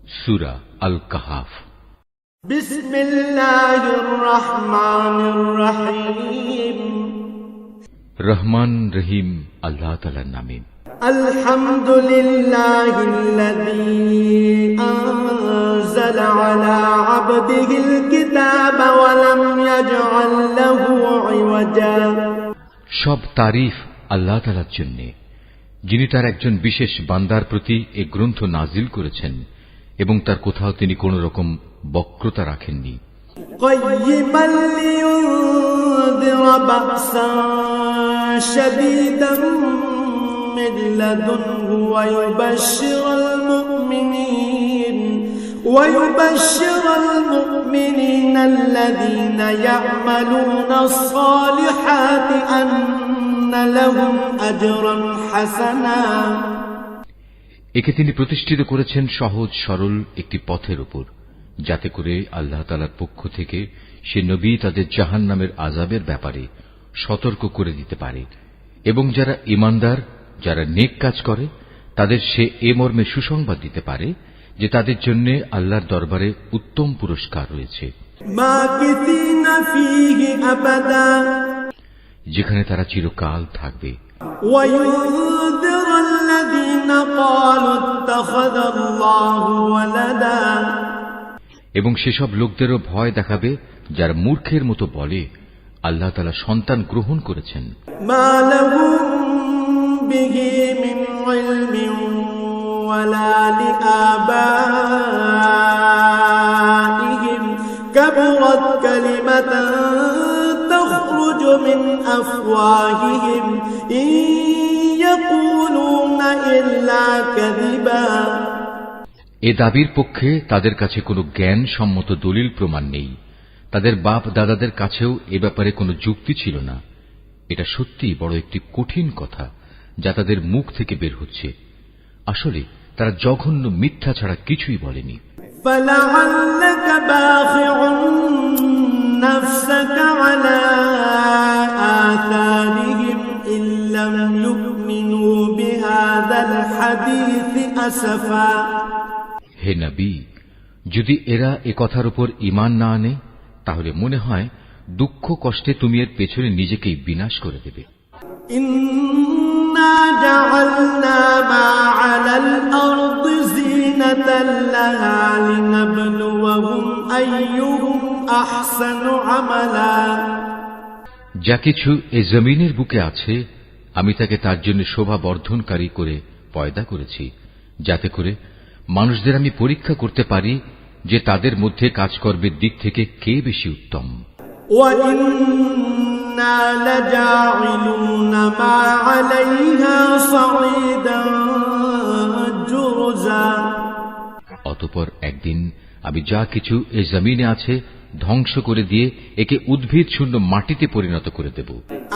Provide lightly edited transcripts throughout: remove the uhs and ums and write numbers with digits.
সূরা আল কাহাফ। বিসমিল্লাহির রহমানির রহিম। রহমান রহিম আল্লাহ তাআলার নামে। আলহামদুলিল্লাহিল্লাযী আনজালা আলা আবদিহিল কিতাবা ওয়া লাম ইয়াজআল লাহু ইওয়াজা। সব তারিফ আল্লাহ তাআলার জন্য, যিনি তার একজন বিশেষ বান্দার প্রতি এই গ্রন্থ নাজিল করেছেন এবং তার কোথাও তিনি কোন রকম বক্রতা রাখেননি। قيما لينذر بأسا شديدا من لدنه ويبشر المؤمنين الذين يعملون الصالحات أن لهم أجرا حسنا। একে তিনি প্রতিষ্ঠিত করেছেন সহজ সরল একটি পথের উপর, যাতে করে আল্লাহ তাআলার পক্ষ থেকে সে নবী তাদের জাহান্নামের আযাবের ব্যাপারে সতর্ক করে দিতে পারে এবং যারা ঈমানদার, যারা নেক কাজ করে, তাদের সে এ মর্মে সুসংবাদ দিতে পারে যে তাদের জন্য আল্লাহর দরবারে উত্তম পুরস্কার রয়েছে, যেখানে তারা চিরকাল থাকবে। এবং সেসব লোকদেরও ভয় দেখাবে যারা মূর্খের মতো বলে আল্লাহ তাআলা সন্তান গ্রহণ করেছেন। كبرت كلمة تخرج من أفواههم إن يقولون إلا كذبا। এ দাবির পক্ষে তাদের কাছে কোনো জ্ঞান সম্মত দলিল প্রমাণ নেই, তাদের বাপ দাদাদের কাছেও এ ব্যাপারে কোনো যুক্তি ছিল না। এটা সত্যিই বড় একটি কঠিন কথা যা তাদের মুখ থেকে বের হচ্ছে। আসলে তারা জঘন্য মিথ্যা ছাড়া কিছুই বলেনি। فلعلك باخع نفسك على آثارهم إن لم يؤمنوا بهذا الحديث أسفا। হে নবী, যদি এরা এ কথার উপর ঈমান না আনে তাহলে মনে হয় দুঃখ কষ্টে তুমি এর পেছনে নিজেকেই বিনাশ করে দেবে। ইন্না জাআলনা মা আলাল আরদি জিনাতাল লাহা লিনাবলুয়াহুম আইয়ুহুম আহসানু আমালা। যা কিছু এই জমিনের বুকে আছে আমি তাকে তার জন্য শোভা বর্ধনকারী করে পয়দা করেছি, যাতে করে মানুষদের আমি পরীক্ষা করতে পারি যে তাদের মধ্যে কাজকর্মের দিক থেকে কে বেশি উত্তম। অতঃপর একদিন আমি যা কিছু এই জমিনে আছে ধ্বংস করে দিয়ে একে উদ্ভিদ শূন্য মাটিতে পরিণত করে দেব।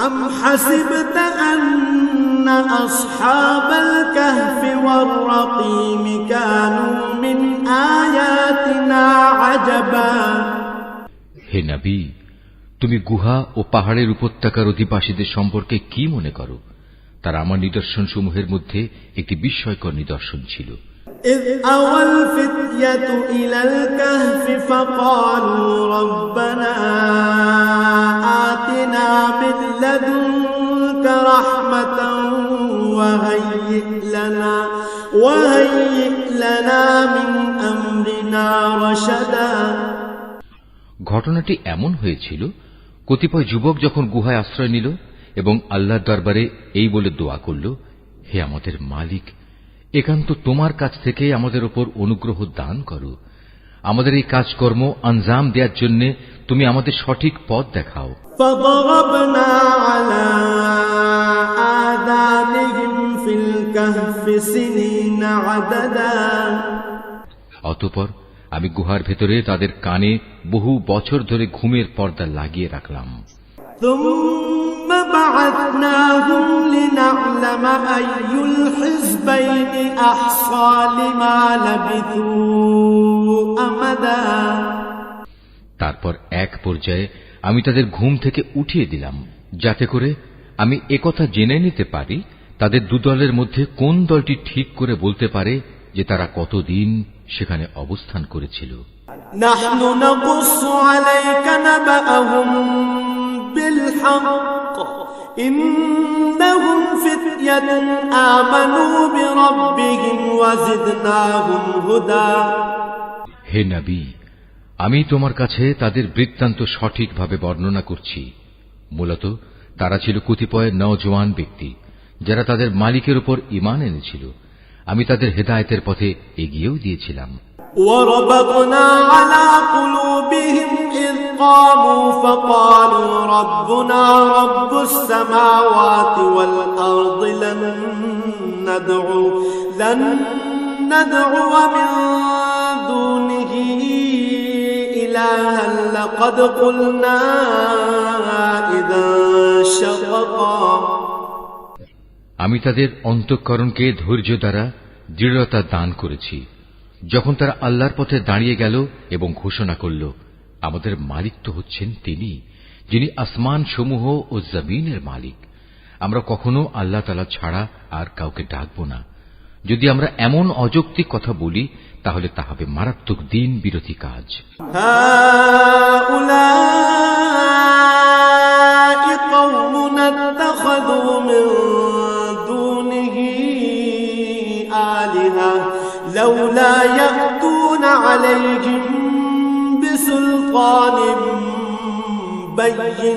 আম হাসিবতা আন্না আসহাবাল কাহফি ওয়ার রাকিম কানু মিন আয়াতিনা আজাবা। হে নবী, তুমি গুহা ও পাহাড়ের উপত্যকার অধিবাসীদের সম্পর্কে কি মনে করো? তারা আমার নিদর্শন সমূহের মধ্যে একটি বিস্ময়কর নিদর্শন ছিল। إذ أوى الفتية إلى الكهف فقالوا ربنا آتنا من لدنك رحمة وهيئ لنا من أمرنا رشدا। ঘটনাটি এমন হয়েছিল, কতিপয় যুবক যখন গুহায় আশ্রয় নিল এবং আল্লাহর দরবারে এই বলে দোয়া করল, হে আমাদের মালিক, একান্ত তোমার কাছ থেকে আমাদের উপর অনুগ্রহ দান করো, আমাদের এই কাজকর্ম আঞ্জাম দেওয়ার জন্য তুমি আমাদের সঠিক পথ দেখাও। فضربنا على آذانهم في الكهف سنين عددا। অতঃপর আমি গুহার ভেতরে তাদের কানে বহু বছর ধরে ঘুমের পর্দা লাগিয়ে রাখলাম। ثم بعثناهم لنعلم أي الحزبين أحصى لما لبثوا أمدا। তারপর এক পর্যায়ে আমি তাদের ঘুম থেকে উঠিয়ে দিলাম, যাতে করে আমি একথা জেনে নিতে পারি তাদের দুদলের মধ্যে কোন দলটি ঠিক করে বলতে পারে যে তারা কতদিন সেখানে অবস্থান করেছিল। نحن نقص عليك نبأهم بالحق إنهم فتية آمنوا بربهم وزدناهم هدى। হে নবী, আমি তোমার কাছে তাদের বৃত্তান্ত সঠিকভাবে বর্ণনা করছি। মূলত তারা ছিল কতিপয় নওজোয়ান ব্যক্তি যারা তাদের মালিকের উপর ঈমান এনেছিল। আমি তাদের হেদায়েতের পথে এগিয়েও দিয়েছিলাম। وربطنا على قلوبهم إذ قاموا فقالوا ربنا رب السماوات والأرض لن ندعو من دونه إلها لقد قلنا إذا شططا। আমি তাদের অন্তঃকরণকে ধৈর্য দ্বারা দৃঢ়তা দান করেছি যখন তারা আল্লাহর পথে দাঁড়িয়ে গেল এবং ঘোষণা করল, আমাদের মালিক তো হচ্ছেন তিনি, যিনি আসমান সমূহ ও জমিনের মালিক। আমরা কখনো আল্লাহ তাআলা ছাড়া আর কাউকে ডাকব না। যদি আমরা এমন অযৌক্তিক কথা বলি তাহলে তা হবে মারাত্মক দিন বিরোধী কাজ। لولا يأتون عليهم بسلطان بين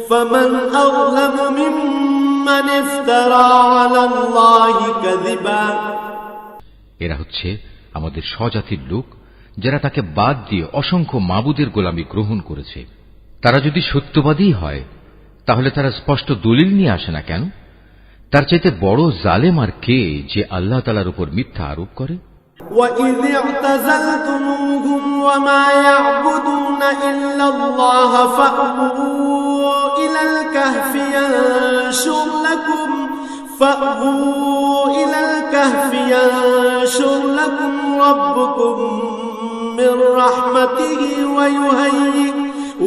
فمن أظلم ممن افترى على الله كذبا। এরা হচ্ছে আমাদের স্বজাতির লোক যারা তাকে বাদ দিয়ে অসংখ্য মাবুদের গোলামি গ্রহণ করেছে। তারা যদি সত্যবাদী হয় তাহলে তারা স্পষ্ট দলিল নিয়ে আসে না কেন? তার চাইতে বড় জালেম আর কে যে আল্লাহ তাআলার উপর মিথ্যা আরোপ করে? وَإِذِ اعْتَزَلْتُمُوهُمْ وَمَا يَعْبُدُونَ إِلَّا اللَّهَ فَأْوُوا إِلَى الْكَهْفِ يَنشُرْ لَكُمْ رَبُّكُمْ مِنْ رَحْمَتِهِ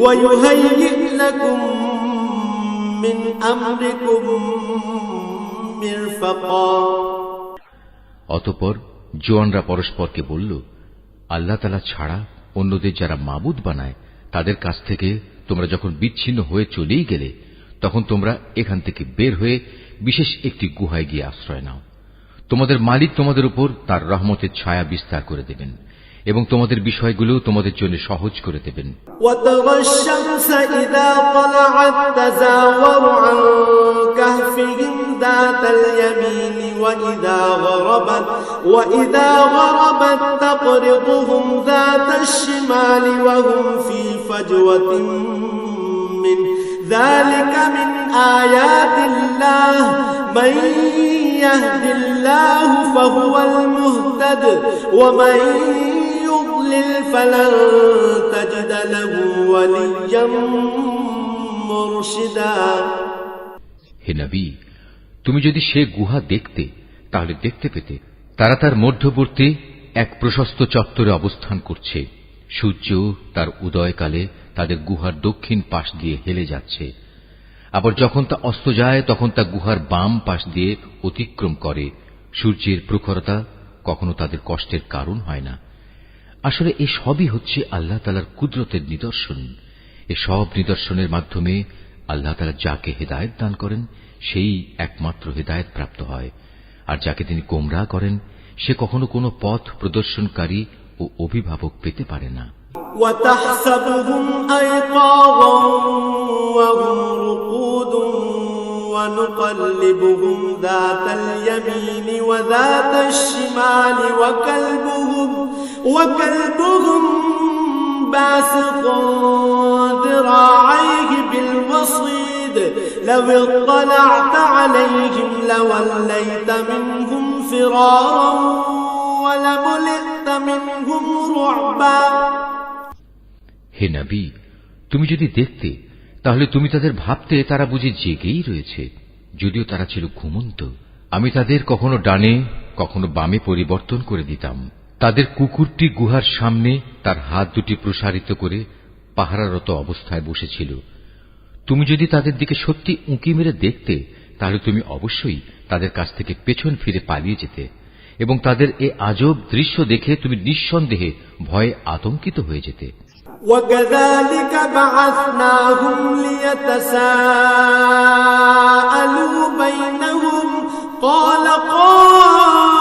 وَيُهَيِّئْ لَكُمْ مِنْ أَمْرِكُمْ مِرْفَقًا। অতঃপর জোয়ানরা পরস্পরকে বলল, আল্লাহ তাআলা ছাড়া অন্যদের যারা মাবুদ বানায় তাদের কাছ থেকে তোমরা যখন বিচ্ছিন্ন হয়ে চলেই গেলে তখন তোমরা এখান থেকে বের হয়ে বিশেষ একটি গুহায় গিয়ে আশ্রয় নাও। তোমাদের মালিক তোমাদের উপর তার রহমতের ছায়া বিস্তার করে দেবেন এবং তোমাদের বিষয়গুলো তোমাদের জন্য সহজ করে দেবেন। وَتَرَى الشَّمْسَ إِذَا طَلَعَتْ تَزَاوَرُ عَنْ كَهْفِهِمْ ذَاتَ الْيَمِينِ وَإِذَا غَرَبَتْ تَقْرِضُهُمْ ذَاتَ الشِّمَالِ وَهُمْ فِي فَجْوَةٍ مِّنْهُ ذَلِكَ مِنْ آيَاتِ اللَّهِ مَنْ يَهْدِ اللَّهُ فَهُوَ الْمُهْتَدِ وَمَنْ يُضْلِلْ فَلَنْ تَجِدَ لَهُ وَلِيًّا مُرْشِدًا। হে নবী, তুমি যদি সে গুহা দেখতে তাহলে দেখতে পেতে তারা তার মধ্যবর্তী এক প্রশস্ত চত্বরে অবস্থান করছে। সূর্য তার উদয়কালে তাদের গুহার দক্ষিণ পাশ দিয়ে হেলে যাচ্ছে, আবার যখন তা অস্ত যায় তখন তা গুহার বাম পাশ দিয়ে অতিক্রম করে। সূর্যের প্রখরতা কখনো তাদের কষ্টের কারণ হয় না। আসলে এ সবই হচ্ছে আল্লাহ তাআলার কুদরতের নিদর্শন। এ সব নিদর্শনের মাধ্যমে আল্লাহ তাআলা যাকে হেদায়েত দান করেন সেই একমাত্র হেদায়েত প্রাপ্ত হয়, আর যাকে তিনি গোমরাহ করেন সে কখনো কোনো পথ প্রদর্শনকারী ও অভিভাবক পেতে পারে না। وَتَحْسَبُهُمْ أَيْقَاظًا وَهُمْ رُقُودٌ وَنُقَلِّبُهُمْ ذَاتَ الْيَمِينِ وَذَاتَ الشِّمَالِ وَكَلْبُهُمْ بَاسِطٌ ذِرَاعَيْهِ بِالْوَصِيدِ لَوِ اطَّلَعْتَ عَلَيْهِمْ لَوَلَّيْتَ مِنْهُمْ فِرَارًا وَلَمُلِئْتَ مِنْهُمْ رُعْبًا। হে নবী, তুমি যদি দেখতে তাহলে তুমি তাদের ভাবতে তারা বুঝি জেগেই রয়েছে, যদিও তারা ছিল ঘুমন্ত। আমি তাদের কখনো ডানে কখনো বামে পরিবর্তন করে দিতাম। তাদের কুকুরটি গুহার সামনে তার হাত দুটি প্রসারিত করে পাহারারত অবস্থায় বসেছিল। তুমি যদি তাদের দিকে সত্যি উঁকি মেরে দেখতে তাহলে তুমি অবশ্যই তাদের কাছ থেকে পেছন ফিরে পালিয়ে যেতে এবং তাদের এ আজব দৃশ্য দেখে তুমি নিঃসন্দেহে ভয়ে আতঙ্কিত হয়ে যেতে। وكذلك بعثناهم ليتساءلوا بينهم قال قائل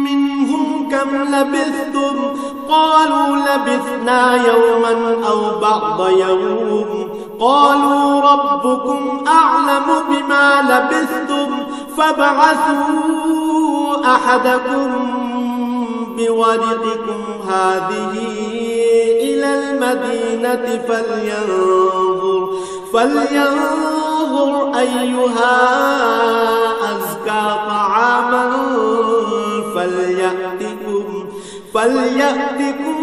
منهم كم لبثتم قالوا لبثنا يوما أو بعض يوم قالوا ربكم أعلم بما لبثتم فابعثوا أحدكم بورقكم هذه إلى المدينة فلينظر أيها أزكى طعاما فليأتكم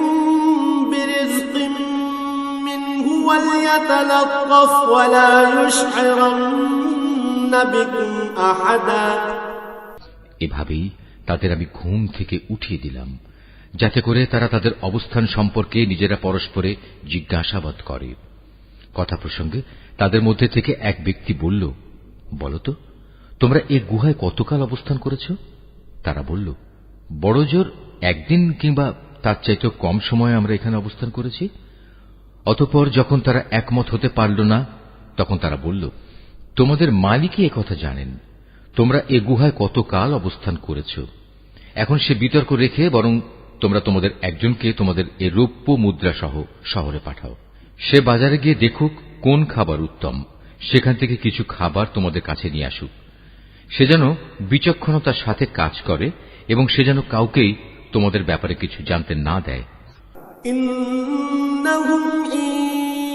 برزق منه وليتلطف ولا يشعرن بكم أحدا। এভাবেই তাদের আমি ঘুম থেকে উঠিয়ে দিলাম, যাতে করে তারা তাদের অবস্থান সম্পর্কে নিজেরা পরস্পরে জিজ্ঞাসাবাদ করে। কথা প্রসঙ্গে তাদের মধ্যে থেকে এক ব্যক্তি বলল, বলতো তোমরা এ গুহায় কতকাল অবস্থান করেছ? তারা বলল, বড় জোর একদিন কিংবা তার চাইতেও কম সময় আমরা এখানে অবস্থান করেছি। অতঃপর যখন তারা একমত হতে পারল না, তখন তারা বলল, তোমাদের মালিকই একথা জানেন, তোমরা এ গুহায় কতকাল অবস্থান করেছ। এখন সে বিতর্ক রেখে বরং তোমরা তোমাদের একজনকে তোমাদের এ রৌপ্য মুদ্রা সহ শহরে পাঠাও। সে বাজারে গিয়ে দেখুক কোন খাবার উত্তম, সেখান থেকে কিছু খাবার তোমাদের কাছে নিয়ে আসুক। সে যেন বিচক্ষণতার সাথে কাজ করে এবং সে যেন কাউকেই তোমাদের ব্যাপারে কিছু জানতে না দেয়। ইন্নাহুম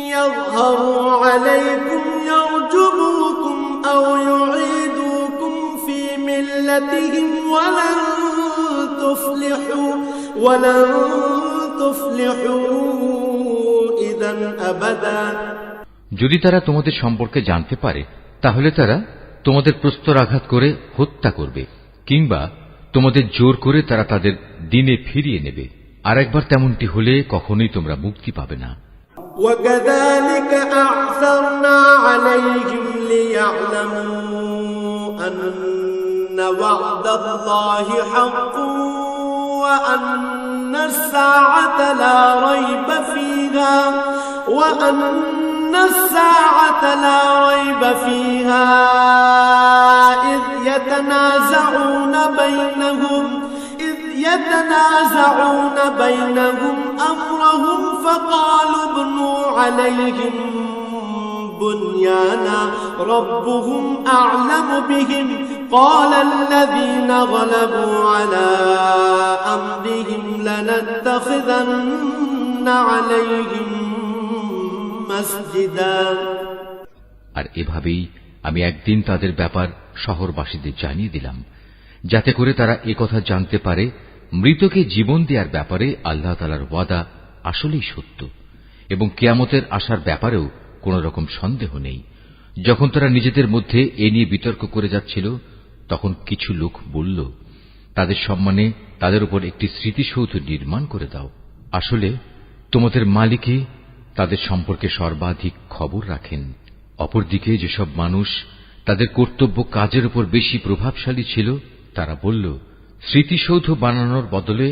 ইয়াযহারু আলাইকুম ইয়ারজুমুকুম আও ইউঈদুকুম ফি মিল্লাতিহিম ওয়ালান তুফলিহু ইযান আবাদা। যদি তারা তোমাদের সম্পর্কে জানতে পারে, তাহলে তারা তোমাদের প্রস্তরাঘাত করে হত্যা করবে, কিংবা তোমাদের জোর করে তারা তাদের দিনে ফিরিয়ে নেবে। আর একবার তেমনটি হলে কখনোই তোমরা মুক্তি পাবে না। وَكَذَلِكَ أَعْثَرْنَا عَلَيْهِمْ لِيَعْلَمُوا أَنَّ وَعْدَ اللَّهِ حَقٌّ وَأَنَّ السَّاعَةَ لَا رَيْبَ فِيهَا إِذْ يتنازعون بينهم أمرهم فقالوا ابنوا عليهم بنيانا ربهم أعلم بهم قال الذين غلبوا على أمرهم لنتخذن عليهم مسجدا। আর এভাবেই আমি একদিন তাদের ব্যাপার শহরবাসীদের জানিয়ে দিলাম, যাতে করে তারা একথা জানতে পারে মৃতকে জীবন দেওয়ার ব্যাপারে আল্লাহ তাআলার ওয়াদা আসলেই সত্য এবং কিয়ামতের আসার ব্যাপারেও কোন রকম সন্দেহ নেই। যখন তারা নিজেদের মধ্যে এ নিয়ে বিতর্ক করে যাচ্ছিল, তখন কিছু লোক বলল, তাদের সম্মানে তাদের উপর একটি স্মৃতিসৌধ নির্মাণ করে দাও। আসলে তোমাদের মালিকই তাদের সম্পর্কে সর্বাধিক খবর রাখেন। অপরদিকে যেসব মানুষ তাদের কর্তব্য কাজের উপর বেশি প্রভাবশালী ছিল, তারা বলল, স্মৃতিসৌধ বানানোর বদলে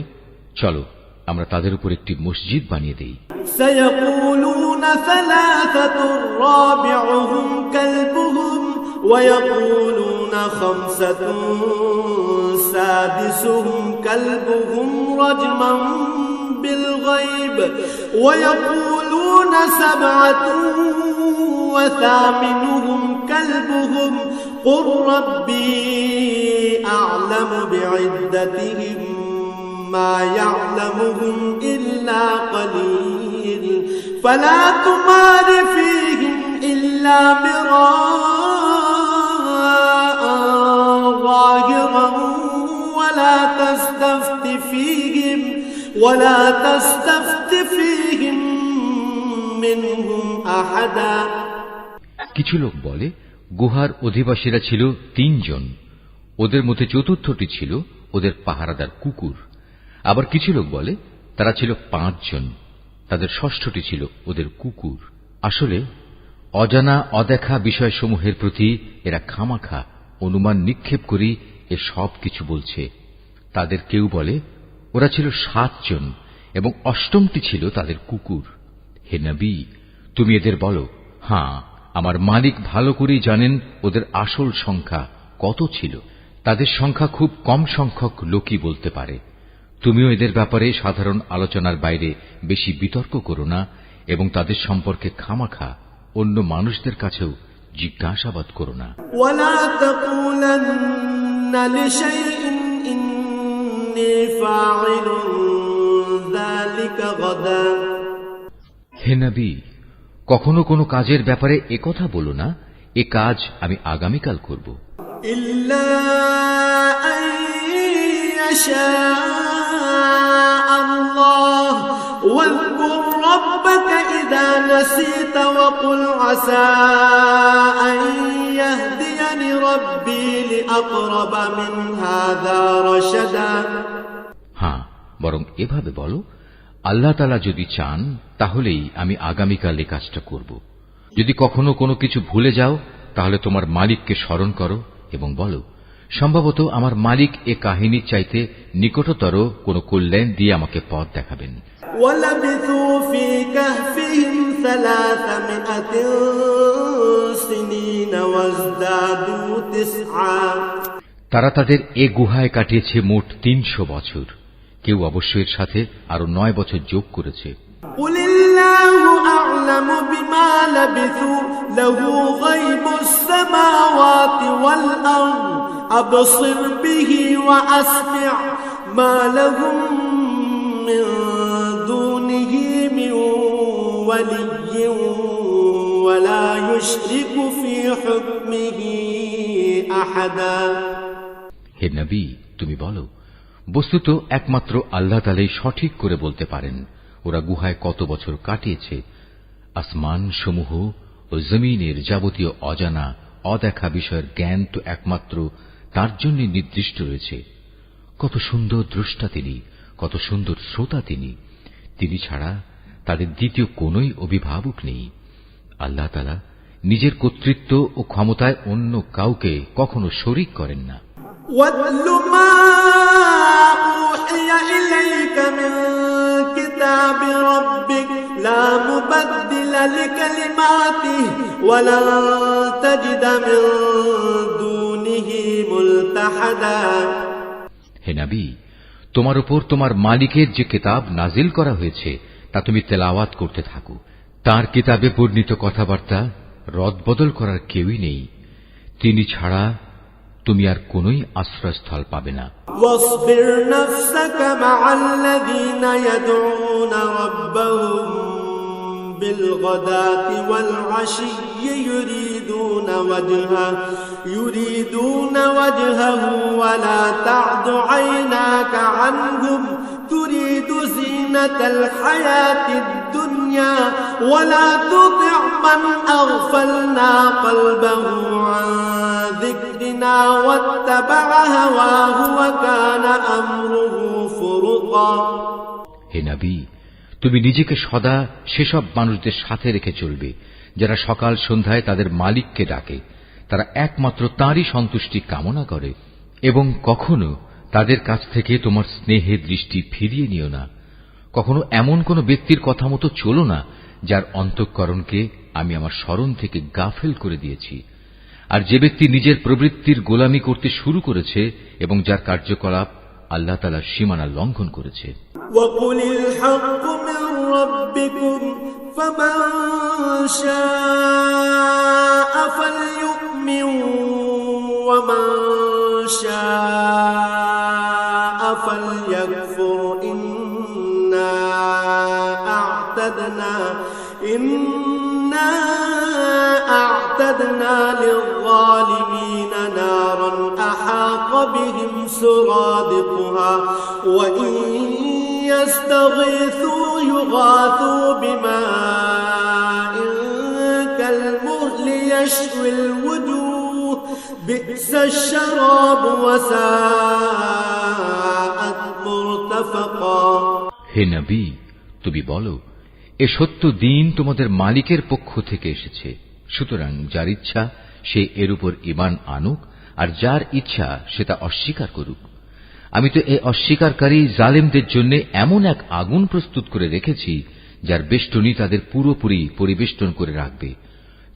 চলো আমরা তাদের উপর একটি মসজিদ বানিয়ে দেই। سيقولون ثلاثة رابعهم كلبهم ويقولون خمسة سادسهم كلبهم رجما بالغيب ويقولون سبعة وثامنهم كلبهم قل ربي أعلم بعدتهم ما يعلمهم إلا قليل فلا تمار فيهم إلا مراء ظاهرا ولا تستفت فيهم منهم أحدا। কিছু লোক বলে গুহার অধিবাসীরা ছিল 3 জন, ওদের মধ্যে চতুর্থটি ছিল ওদের পাহারাদার কুকুর। আবার কিছু লোক বলে তারা ছিল 5 জন, তাদের ষষ্ঠটি ছিল ওদের কুকুর। আসলে অজানা অদেখা বিষয়সমূহের প্রতি এরা খামাখা অনুমান নিক্ষেপ করে এ সব কিছু বলছে। তাদের কেউ বলে ওরা ছিল 7 জন এবং 8টি ছিল তাদের কুকুর। হে নবী, তুমি এদের বলো, হ্যাঁ, আমার মালিক ভালো করেই জানেন ওদের আসল সংখ্যা কত ছিল। তাদের সংখ্যা খুব কম সংখ্যক লোকই বলতে পারে। তুমিও এদের ব্যাপারে সাধারণ আলোচনার বাইরে বেশি বিতর্ক করো না এবং তাদের সম্পর্কে খামাখা অন্য মানুষদের কাছেও জিজ্ঞাসাবাদ করো না। ওয়ালা তাকুলান্না লিশাইইন ইন্নী ফাইলুন যালিকা গাদা। হে নবী, কখনো কোনো কাজের ব্যাপারে একথা বলো না, এ কাজ আমি আগামীকাল করব। ইল্লা আন ইয়াশা আল্লাহ ওয়াযকুর রাব্বাকা ইযা নাসিতা ওয়া কুল আসা আন ইয়াহদিয়ানি রাব্বি লিআকরাবা মিন হাযা রাশাদা। হ্যাঁ, বরং এভাবে বলো, আল্লাহ তাআলা যদি চান তাহলেই আমি আগামীকাল এই কাজটা করব। যদি কখনো কোনো কিছু ভুলে যাও তাহলে তোমার মালিককে স্মরণ করো এবং বলো, সম্ভবত আমার মালিক এ কাহিনীর চাইতে নিকটতর কোন কল্যাণ দিয়ে আমাকে পথ দেখাবেন। ওয়ালাবিথু ফি কাহফিহিম 300 সিনিন ওয়াজদাদু 9। তারা তাদের এ গুহায় কাটিয়েছে মোট 300 বছর। কেউ অবশ্য এর সাথে আরো 9 বছর যোগ করেছে। কুলিল্লাহু আ'লামু বিমা লাবিথু লাহু গায়বুস সামাওয়াতি ওয়াল আরদ আবসির বিহি ওয়া আসমি' মা লাহুম মিন দুনিহি মিন ওয়ালিয়্যিন ওয়া লা ইউশরিকু ফি হুকমিহি আহাদা। হে নবী, তুমি বলো, বস্তুত একমাত্র আল্লাহ তাআলাই সঠিক করে বলতে পারেন ওরা গুহায় কত বছর কাটিয়েছে। আসমান সমূহ ও জমিনের যাবতীয় অজানা অদেখা বিষয়ের জ্ঞান তো একমাত্র তার জন্য নির্দিষ্ট রয়েছে। কত সুন্দর দ্রষ্টা তিনি, কত সুন্দর শ্রোতা তিনি। তিনি ছাড়া তাদের দ্বিতীয় কোনই অভিভাবক নেই। আল্লাহ তাআলা নিজের কর্তৃত্ব ও ক্ষমতায় অন্য কাউকে কখনো শরীক করেন না। وَاتْلُ مَا أُوحِيَ إِلَيْكَ مِنْ كِتَابِ رَبِّكَ لَا مُبَدِّلَ لِكَلِمَاتِهِ وَلَنْ تَجِدَ مِنْ دُونِهِ مُلْتَحَدًا। হে নবী, তোমার উপর তোমার মালিকের যে কিতাব নাজিল করা হয়েছে তা তুমি তেলাওয়াত করতে থাকো। তার কিতাবে বর্ণিত কথাবার্তা রদবদল করার কেউই নেই। তিনি ছাড়া তুমি আর কোনই আশ্রয়স্থল পাবে না। واصبر نفسك مع الذين يدعون ربهم بالغداة والعشي يريدون وجهه ولا تعد عيناك عنهم تريد زينة الحياة الدنيا ولا تطع من أغفلنا قلبه عن ذكرنا واتبع هواه وكان أمره فرطا। হে নবী, তুমি নিজেকে সদা সেসব মানুষদের সাথে রেখে চলবে যারা সকাল সন্ধ্যায় তাদের মালিককে ডাকে। তারা একমাত্র তাঁরই সন্তুষ্টি কামনা করে এবং কখনো তাদের কাছ থেকে তোমার স্নেহের দৃষ্টি ফিরিয়ে নিও না। কখনো এমন কোন ব্যক্তির কথা মতো চলো না যার অন্তঃকরণকে আমি আমার স্মরণ থেকে গাফেল করে দিয়েছি। আর যে ব্যক্তি নিজের প্রবৃত্তির গোলামি করতে শুরু করেছে এবং যার কার্যকলাপ আল্লাহ তাআলার সীমানা লঙ্ঘন করেছে। وَقُلِ الْحَقُّ مِنْ رَبِّكُمْ فَمَنْ شَاءَ فَلْيُؤْمِنْ وَمَنْ شَاءَ فَلْيَكْفُرْ إِنَّا أَعْتَدْنَا لِلظَّالِمِينَ نَارًا أَحَاطَ بِهِمْ سُرَادِقُهَا وَإِنْ يَسْتَغِيثُوا يُغَاثُوا بِمَاءٍ كَالْمُهْلِ يَشْوِي الْوُجُوهَ بِئْسَ الشَّرَابُ وَسَاءَتْ مُرْتَفَقًا। হে নবী, তুমি বলো, এ সত্য দিন তোমাদের মালিকের পক্ষ থেকে এসেছে। সুতরাং যার ইচ্ছা সে এর উপর ঈমান আনুক আর যার ইচ্ছা সে তা অস্বীকার করুক। আমি তো এই অস্বীকারী জালেমদের জন্য এমন এক আগুন প্রস্তুত করে রেখেছি যার বেষ্টনী তাদের পুরোপুরি পরিবেষ্টন করে রাখবে।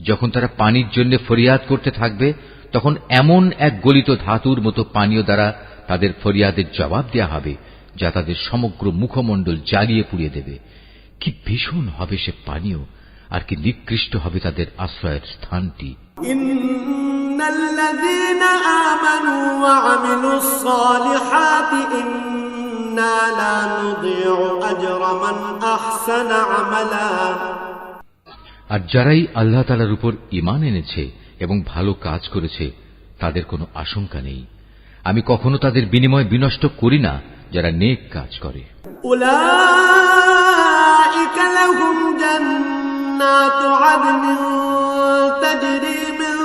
যখন তারা পানির জন্য ফরিয়াদ করতে থাকবে, তখন এমন এক গলিত ধাতুর মতো পানীয় দ্বারা তাদের ফরিয়াদের জবাব দেয়া হবে, যা তাদের সমগ্র মুখমণ্ডল জ্বালিয়ে পুড়িয়ে দেবে। কি ভীষণ হবে সে পানীয়, আর কি নিকৃষ্ট হবে তাদের আশ্রয়ের স্থানটি। ইন্নাল্লাযীনা আমানু ওয়া আমিলুস সালিহাতি ইন্না লা নুযিউ আজরা মান আহসানা আমালা। আর যারাই আল্লাহ তাআলার উপর ঈমান এনেছে এবং ভালো কাজ করেছে, তাদের কোনো আশঙ্কা নেই। আমি কখনো তাদের বিনিময় বিনষ্ট করি না যারা নেক কাজ করে। উলাইকা লাহুম জান্নাতু আদনিন তাজরি মিন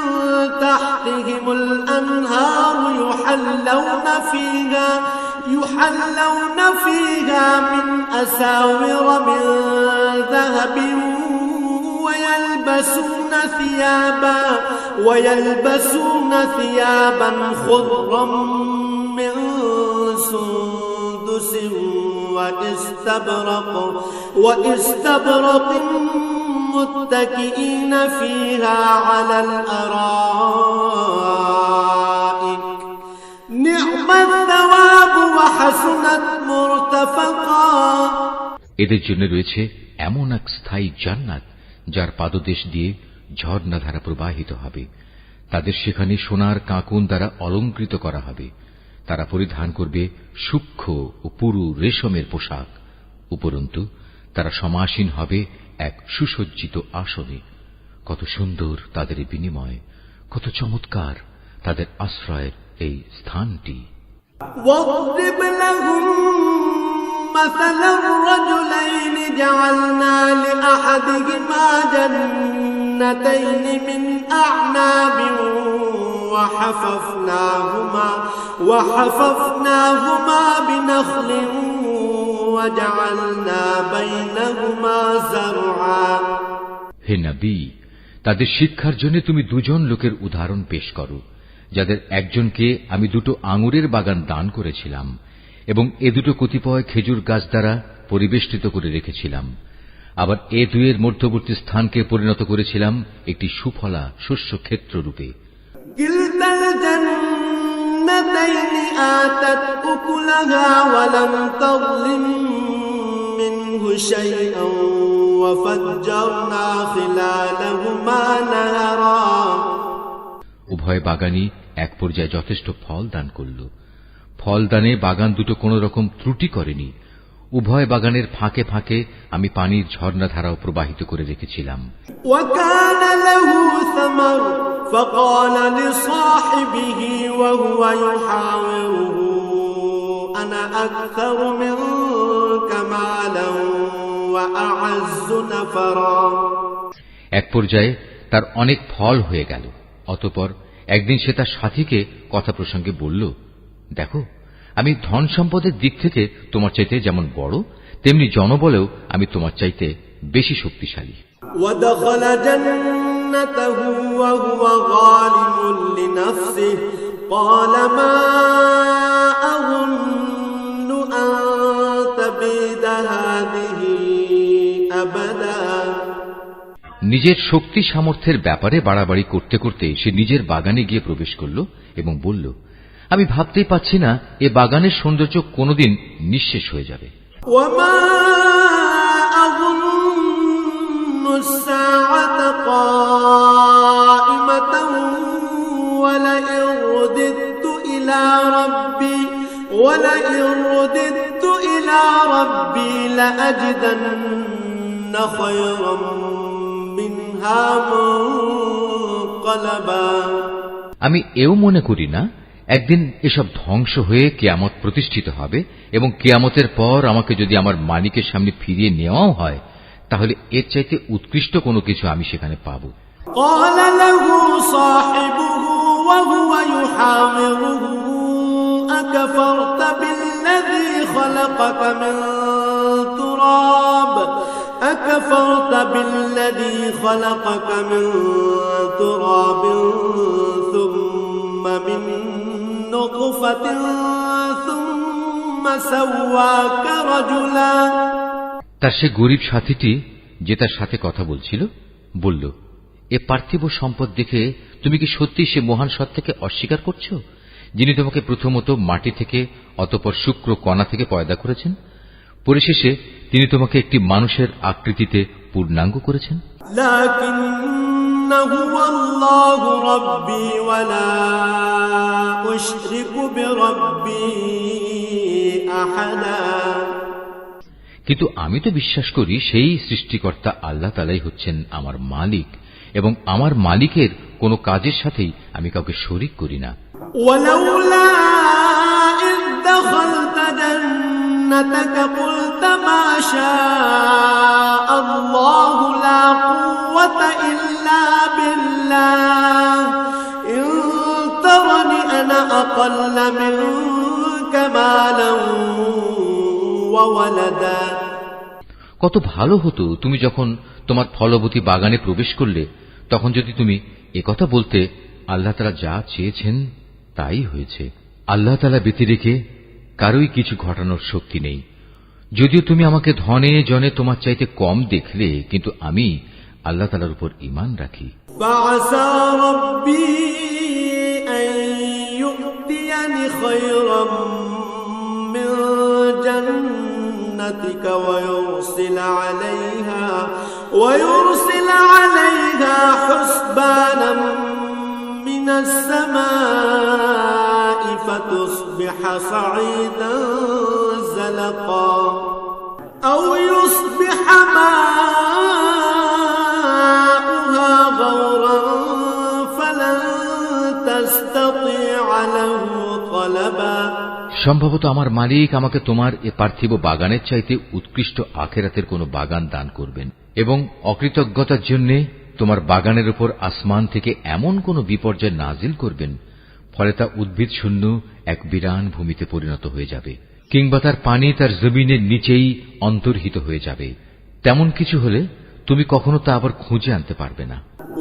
তাহতিহিমুল আনহারু يحلون فيها من أساور من ذهب ويلبسون ثيابا خضرا من سندس واستبرق متكئين فيها على الأرائك نعم الثواب وحسنت مرتفقا। এদের জন্য রয়েছে এমন এক স্থায়ী জান্নাত যার পাদদেশ দিয়ে ঝর্ণাধারা প্রবাহিত হবে। তাদের সেখানে সোনার কাঁকুন দ্বারা অলঙ্কৃত করা হবে। তারা পরিধান করবে সূক্ষ্ম ও পুরু রেশমের পোশাক। উপরন্তু তারা সমাসীন হবে এক সুসজ্জিত আসনে। কত সুন্দর তাদের বিনিময়, কত চমৎকার তাদের আশ্রয়ের এই স্থানটি। مثل الرجلين جعلنا لأحدهما جنتين من أعناب وحففناهما بنخل وجعلنا بينهما زرعا। হে নবী, তাদের শিক্ষার জন্য তুমি দুজন লোকের উদাহরণ পেশ করো, যাদের একজনকে আমি দুটো আঙুরের বাগান দান করেছিলাম এবং এ দুটো কতিপয় খেজুর গাছ দ্বারা পরিবেষ্টিত করে রেখেছিলাম। আবার এ দুয়ের মধ্যবর্তী স্থানকে পরিণত করেছিলাম একটি সুফলা শস্য ক্ষেত্র রূপে। কিলতাল জান্নাতাইনি আতাত উকুলাহা ওয়া লাম তাযলিম মিনহু শাইআন ওয়া ফাজ্জারনা খিলালাহুমা নাহারা। উভয় বাগানই এক পর্যায়ে যথেষ্ট ফল দান করল। ফলদানে বাগান দুটো কোন রকম ত্রুটি করেনি। উভয় বাগানের ফাঁকে ফাঁকে আমি পানির ঝর্ণাধারাও প্রবাহিত করে রেখেছিলাম। এক পর্যায়ে তার অনেক ফল হয়ে গেল। অতঃপর একদিন সে তার সাথীকে কথা প্রসঙ্গে বলল, দেখো, আমি ধন সম্পদের দিক থেকে তোমার চাইতে যেমন বড়, তেমনি জনবলেও আমি তোমার চাইতে বেশি শক্তিশালী। নিজের শক্তি সামর্থ্যের ব্যাপারে বাড়াবাড়ি করতে করতে সে নিজের বাগানে গিয়ে প্রবেশ করল এবং বলল, আমি ভাবতেই পাচ্ছি না এ বাগানের সৌন্দর্য কোনদিন নিঃশেষ হয়ে যাবে। আমি এও মনে করি না একদিন এসব ধ্বংস হয়ে কিয়ামত প্রতিষ্ঠিত হবে এবং কিয়ামতের পর আমাকে যদি আমার মালিকের সামনে ফিরিয়ে নেওয়াও হয়, তাহলে এর চাইতে উৎকৃষ্ট কোনো কিছু আমি সেখানে পাব। أكفرت بالذي خلقك من تراب ثم من نطفة ثم سواك رجلا। তার সে গরিব সাথীটি যে তার সাথে কথা বলছিল বলল, এ পার্থিব সম্পদ দেখে তুমি কি সত্যি সে মহান সত্তাকে অস্বীকার করছো, যিনি তোমাকে প্রথমত মাটি থেকে অতঃপর শুক্র কণা থেকে পয়দা করেছেন, পরিশেষে তিনি তোমাকে একটি মানুষের আকৃতিতে পূর্ণাঙ্গ করেছেন। লাকিন্নাহু আল্লাহু রাব্বী ওয়া লা উশরিকু বিরাব্বী আহাদা। কিন্তু আমি তো বিশ্বাস করি সেই সৃষ্টিকর্তা আল্লাহ তাআলাই হচ্ছেন আমার মালিক এবং আমার মালিকের কোন কাজের সাথেই আমি কাউকে শরীক করি না। ওয়ালাউলা ইয দাখালতা জান্নাতাকা কুলতা মা শাআল্লাহু লা কুওয়াতা ইল্লা বিল্লাহ ইন তারানি আনা আকাল্লা মিনকা মালান ওয়া ওয়ালাদা। কত ভালো হতো তুমি যখন তোমার ফলবতী বাগানে প্রবেশ করলে তখন যদি তুমি একথা বলতে, আল্লাহ তাআলা যা চেয়েছেন তাই হয়েছে, আল্লাহ তাআলা ব্যতি রেখে কারোই কিছু ঘটানোর শক্তি নেই। যদিও তুমি আমাকে ধনে জনে তোমার চাইতে কম দেখলে, কিন্তু আমি আল্লাহ তাআলার উপর ঈমান রাখি। ফাআসা রাব্বী আন ইউ'তিয়ানি খায়রাম মিন জান্নাতিকা ওয়া يرسل عليها حسبانا من السماء فتصبح صعيدا زلقا أو يصبح ماؤها غورا فلن تستطيع له طلبا। সম্ভবত আমার মালিক আমাকে তোমার এ পার্থিব বাগানের চাইতে উৎকৃষ্ট আখিরাতের কোন বাগান দান করবেন এবং অকৃতজ্ঞতার জন্য তোমার বাগানের উপর আসমান থেকে এমন কোন বিপর্যয় নাজিল করবেন ফলে তা উদ্ভিদ শূন্য এক বিরান ভূমিতে পরিণত হয়ে যাবে, কিংবা তার পানি তার জমিনের নিচেই অন্তর্হিত হয়ে যাবে। তেমন কিছু হলে তুমি কখনো তা আবার খুঁজে আনতে পারবে না।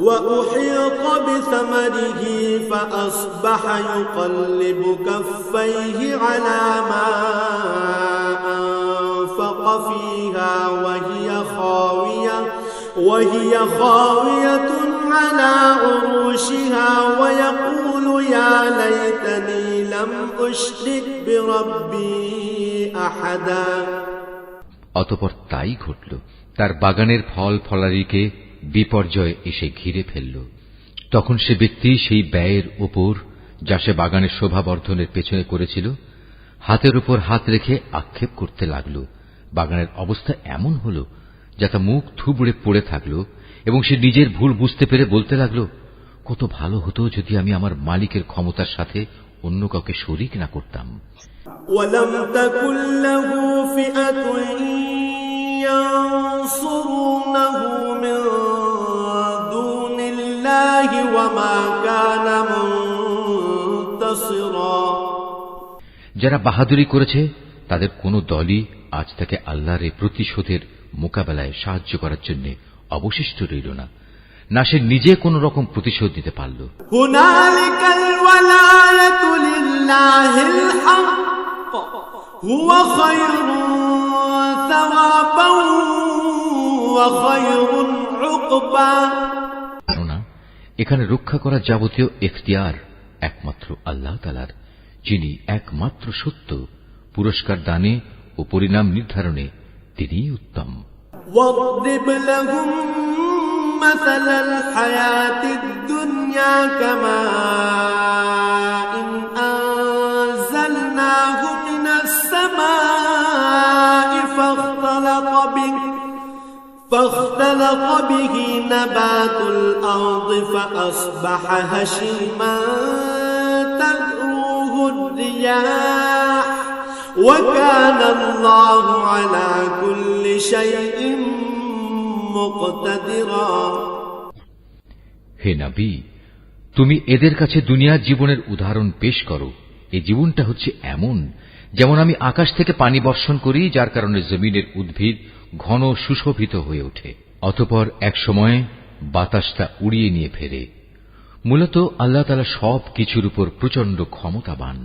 وأحيط بثمره فأصبح يقلب كفيه على ما أنفق فيها وهي خاوية على عروشها ويقول يا ليتني لم أشرك بربي أحدا। অতঃপর তাই ঘটল, তার বাগানের ফল ফলারিকে বিপর্যয় এসে ঘিরে ফেলল। তখন সে ব্যক্তি সেই ব্যয়ের উপর যা সে বাগানের শোভাবর্ধনের পেছনে করেছিল হাতের উপর হাত রেখে আক্ষেপ করতে লাগল। বাগানের অবস্থা এমন হল যা তা মুখ থুবড়ে পড়ে থাকল এবং সে নিজের ভুল বুঝতে পেরে বলতে লাগল, কত ভালো হতো যদি আমি আমার মালিকের ক্ষমতার সাথে অন্য কাউকে শরীক না করতাম। ওয়ালাম তাকুল লাহু ফিআতুন ইয়ানসুরুনাহু মিন দুনিল্লাহি ওয়া মা কানা মুনতাসিরা। যারা বাহাদুরি করেছে তাদের কোন দলই আজ তাকে আল্লাহর প্রতিশোধের মোকাবেলায় সাহায্য করার জন্য অবশিষ্ট রইল না, না সে নিজে কোন রকম প্রতিশোধ দিতে পারল। হুনালিকাল ওয়ালায়াতু লিল্লাহিল হক হুয়া খায়রুন সাওয়াবান ওয়া খায়রুন উকবা। কেননা এখানে রক্ষা করা যাবতীয় ইখতিয়ার একমাত্র আল্লাহ তাআলার, যিনি একমাত্র সত্য, পুরস্কার দানে ও পরিণাম নির্ধারণে তিনিই উত্তম। واضرب لهم مثل الحياة الدنيا كماء أنزلناه من السماء فاختلط به نبات الأرض فأصبح هشيما تذروه الرياح وكان الله على كل شيء مقتدرا। হে নবী, তুমি এদের কাছে দুনিয়ার জীবনের উদাহরণ পেশ করো। এই জীবনটা হচ্ছে এমন যেমন আমি আকাশ থেকে পানি বর্ষণ করি, যার কারণে জমিনের উদ্ভিদ ঘন সুশোভিত হয়ে ওঠে, অতঃপর এক সময় বাতাসটা উড়িয়ে নিয়ে ফেরে। মূলত আল্লাহ তাআলা সব কিছুর উপর প্রচন্ড ক্ষমতাবান।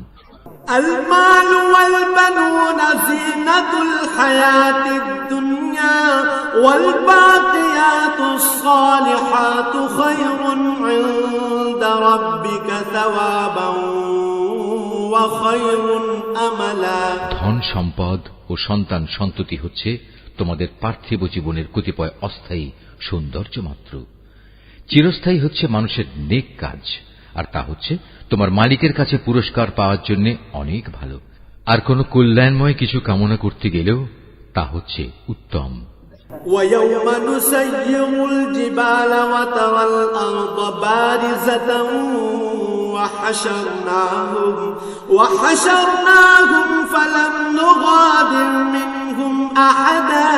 المال والبنون زينة الحياة الدنيا والباقيات الصالحات خير عند ربك ثوابا وخير أملا। ধন সম্পদ ও সন্তান সন্ততি হচ্ছে তোমাদের পার্থিব জীবনের কতিপয় অস্থায়ী সৌন্দর্য মাত্র। চিরস্থায়ী হচ্ছে মানুষের নেক কাজ, আর তা হচ্ছে তোমার মালিকের কাছে পুরস্কার পাওয়ার জন্য অনেক ভালো। আর কোন কল্যাণময় কিছু কামনা করতে গেলেও তা হচ্ছে উত্তম। ويوم نسير الجبال وترى الأرض بارزة وحشرناهم فلم نغادر منهم أحدا।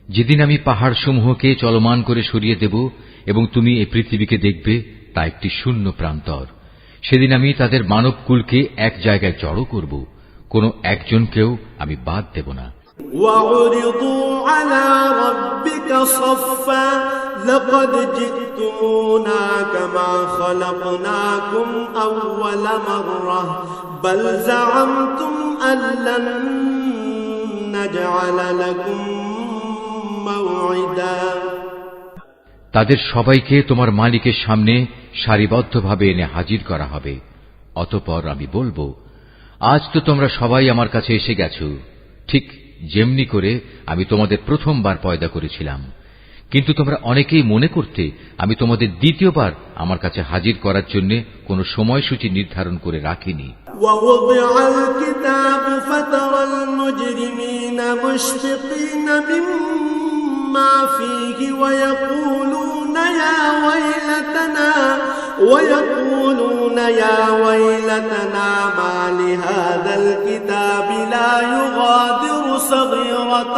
যেদিন আমি পাহাড় সমূহকে চলমান করে সরিয়ে দেব এবং তুমি এই পৃথিবীকে দেখবে তা একটি শূন্য প্রান্তর, সেদিন আমি তাদের মানবকুলকে এক জায়গায় জড়ো করব, কোন একজনকেও আমি বাদ দেব না। وعرضوا على ربك صفا لقد جئتمونا كما خلقناكم أول مرة بل زعمتم أن لن نجعل لكم موعدا। তাদের সবাইকে তোমার মালিকের সামনে সারিবদ্ধভাবে এনে হাজির করা হবে। অতঃপর আমি বলবো, আজ তো তোমরা সবাই আমার কাছে এসে গেছো, ঠিক যেমনি করে আমি তোমাদের প্রথমবার পয়দা করেছিলাম, কিন্তু তোমরা অনেকেই মনে করতে আমি তোমাদের দ্বিতীয়বার আমার কাছে হাজির করার জন্য কোন সময়সূচি নির্ধারণ করে রাখিনি। ووضع الكتاب فترى المجرمين مشفقين مما فيه ويقولون يا ويلتنا ما لهذا الكتاب لا يغادر صغيرة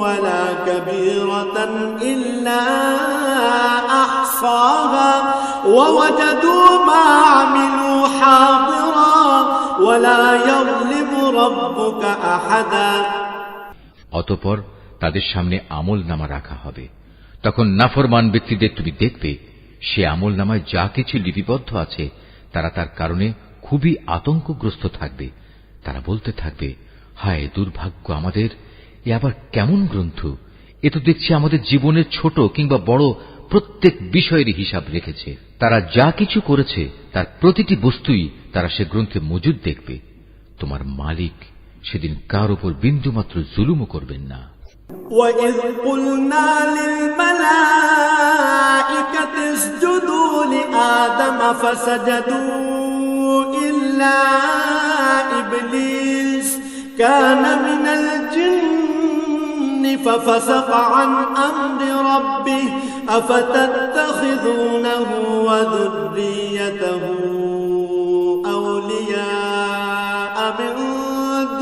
ولا كبيرة إلا أحصاها ووجدوا ما عملوا حاضرا ولا يظلم ربك أحدا। অতঃপর তাদের সামনে আমলনামা রাখা হবে। তখন নাফরমান ব্যক্তিদের তুমি দেখবে, সে আমলনামায় যা কিছু লিপিবদ্ধ আছে তারা তার কারণে খুবই আতঙ্কগ্রস্ত থাকবে। তারা বলতে থাকবে, হায় দুর্ভাগ্য আমাদের, এ আবার কেমন গ্রন্থ! এ তো দেখছি আমাদের জীবনের ছোট কিংবা বড় প্রত্যেক বিষয়েরই হিসাব রেখেছে। তারা যা কিছু করেছে তার প্রতিটি বস্তুই তারা সে গ্রন্থে মজুদ দেখবে। তোমার মালিক সেদিন কার উপর বিন্দুমাত্র জুলুমও করবেন না। وَإِذْ قُلْنَا لِلْمَلَائِكَةِ اسْجُدُوا لِآدَمَ فَسَجَدُوا إِلَّا إِبْلِيسَ كَانَ مِنَ الْجِنِّ فَفَسَقَ عَنْ أَمْرِ رَبِّهِ أَفَتَتَّخِذُونَهُ وَذُرِّيَّتَهُ أَوْلِيَاءَ مِن